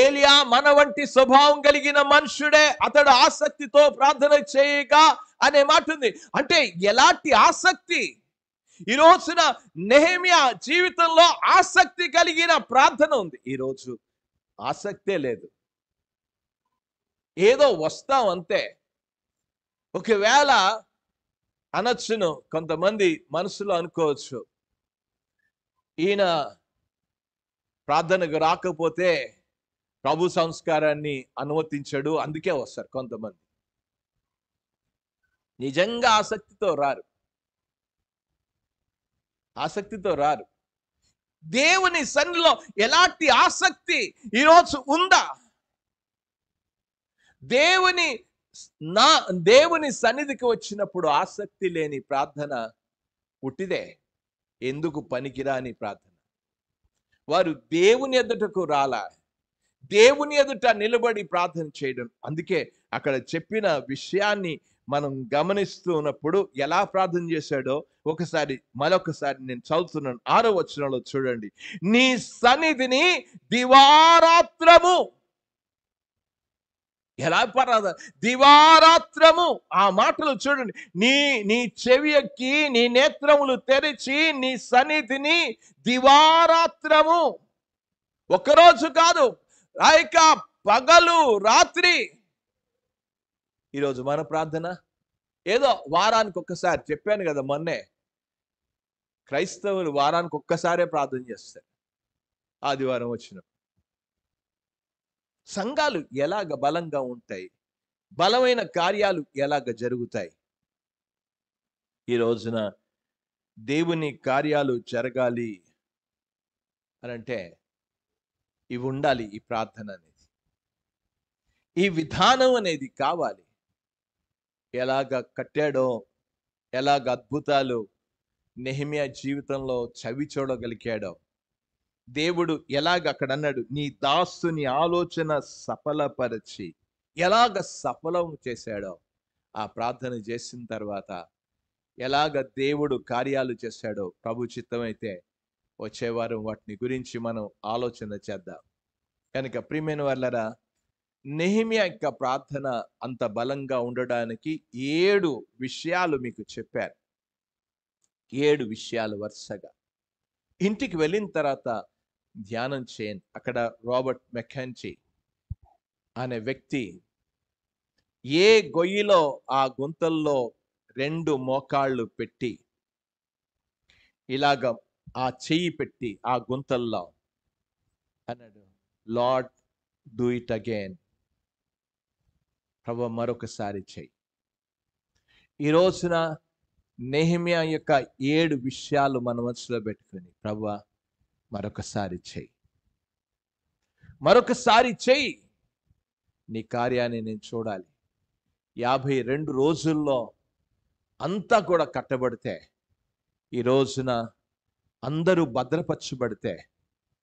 ఏలియా మన వంటి స్వభావం కలిగిన మనుషుడే, అతడు ఆసక్తితో ప్రార్థన చేయగా అనే మాట ఉంది. అంటే ఎలాంటి ఆసక్తి? ఈ రోజున నెహెమ్యా జీవితంలో ఆసక్తి కలిగిన ప్రార్థన ఉంది. ఈరోజు ఆసక్తే లేదు, ఏదో వస్తాం అంతే. ఒకవేళ అనొచ్చును, కొంతమంది మనసులో అనుకోవచ్చు, ఈయన ప్రార్థనకు రాకపోతే ప్రభు సంస్కారాన్ని అనుమతించడు, అందుకే వస్తారు కొంతమంది. నిజంగా ఆసక్తితో రారు, ఆసక్తితో రారు. దేవుని సన్నిధిలో ఎలాంటి ఆసక్తి ఈరోజు ఉందా? దేవుని సన్నిధికి వచ్చినప్పుడు ఆసక్తి లేని ప్రార్థన పుట్టిదే, ఎందుకు పనికిరాని ప్రార్థన. వారు దేవుని ఎదుటకు రాలా, దేవుని ఎదుట నిలబడి ప్రార్థన చేయడం. అందుకే అక్కడ చెప్పిన విషయాన్ని మనం గమనిస్తూ ఉన్నప్పుడు ఎలా ప్రార్థన చేశాడో మరొకసారి నేను చదువుతున్నాను. 6వ వచనంలో చూడండి. నీ సన్నిధిని దివారాత్రము, ఎలా ప్రార్థన? దివారాత్రము. ఆ మాటలు చూడండి. నీ చెవి ఎక్కి, నీ నేత్రములు తెరిచి, నీ సన్నిధిని దివారాత్రము, ఒకరోజు కాదు, పగలు రాత్రి. ఈరోజు మన ప్రార్థన ఏదో వారానికి ఒక్కసారి. చెప్పాను కదా మొన్నే, క్రైస్తవులు వారానికి ఒక్కసారే ప్రార్థన చేస్తారు, ఆదివారం వచ్చిన. సంఘాలు ఎలాగ బలంగా ఉంటాయి, బలమైన కార్యాలు ఎలాగ జరుగుతాయి? ఈ రోజున దేవుని కార్యాలు జరగాలి అని అంటే ఇవి ఉండాలి. ఈ ప్రార్థన అనేది, ఈ విధానం అనేది కావాలి. ఎలాగ కట్టాడో, ఎలాగ అద్భుతాలు నెహెమ్యా జీవితంలో చవి చూడగలిగాడో, దేవుడు ఎలాగ అక్కడ అన్నాడు, నీ దాసుని ఆలోచన సఫలపరిచి ఎలాగ సఫలం చేశాడో, ఆ ప్రార్థన చేసిన తర్వాత ఎలాగ దేవుడు కార్యాలు చేశాడో ప్రభు చిత్తమైతే వచ్చే వారం వాటిని గురించి మనం ఆలోచన చేద్దాం. కనుక ప్రియమైన వాళ్ళరా, నెహెమ్యా యొక్క ప్రార్థన అంత బలంగా ఉండడానికి 7 విషయాలు మీకు చెప్పారు. 7 విషయాలు వరుసగా. ఇంటికి వెళ్ళిన తర్వాత ధ్యానం చేయండి. అక్కడ రాబర్ట్ మెకెంజీ అనే వ్యక్తి ఏ గొయ్యిలో ఆ గుంతల్లో 2 మోకాళ్ళు పెట్టి ఇలాగ ఆ చెయ్యి పెట్టి ఆ గుంతల్లో అన్నాడు, లార్డ్ డూ ఇట్ అగైన్. ప్రభు మరొకసారి చెయ్యి. ఈ రోజున నెహెమ్యా యొక్క 7 విషయాలు మన మనసులో పెట్టుకుని, ప్రభు మరొకసారి చెయ్యి, మరొకసారి చెయ్యి, నీ కార్యాన్ని నేను చూడాలి. 52 రోజుల్లో అంతా కూడా కట్టబడితే, ఈ రోజున అందరూ భద్రపరచబడితే,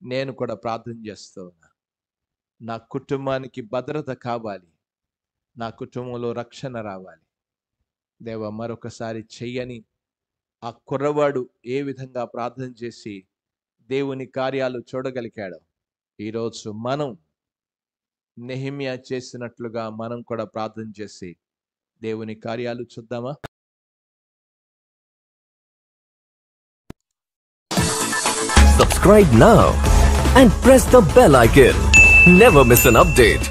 నేను కూడా ప్రార్థన చేస్తూ ఉన్నా, నా కుటుంబానికి భద్రత కావాలి, నా కుటుంబంలో రక్షణ రావాలి. దేవా మరొకసారి చెయ్యని ఆ కుర్రవాడు ఏ విధంగా ప్రార్థన చేసి దేవుని కార్యాలు చూడగలిగాడో, ఈరోజు మనం నెహెమ్యా చేసినట్లుగా మనం కూడా ప్రార్థన చేసి దేవుని కార్యాలు చూద్దామా? Subscribe now and press the bell icon. Never miss an update.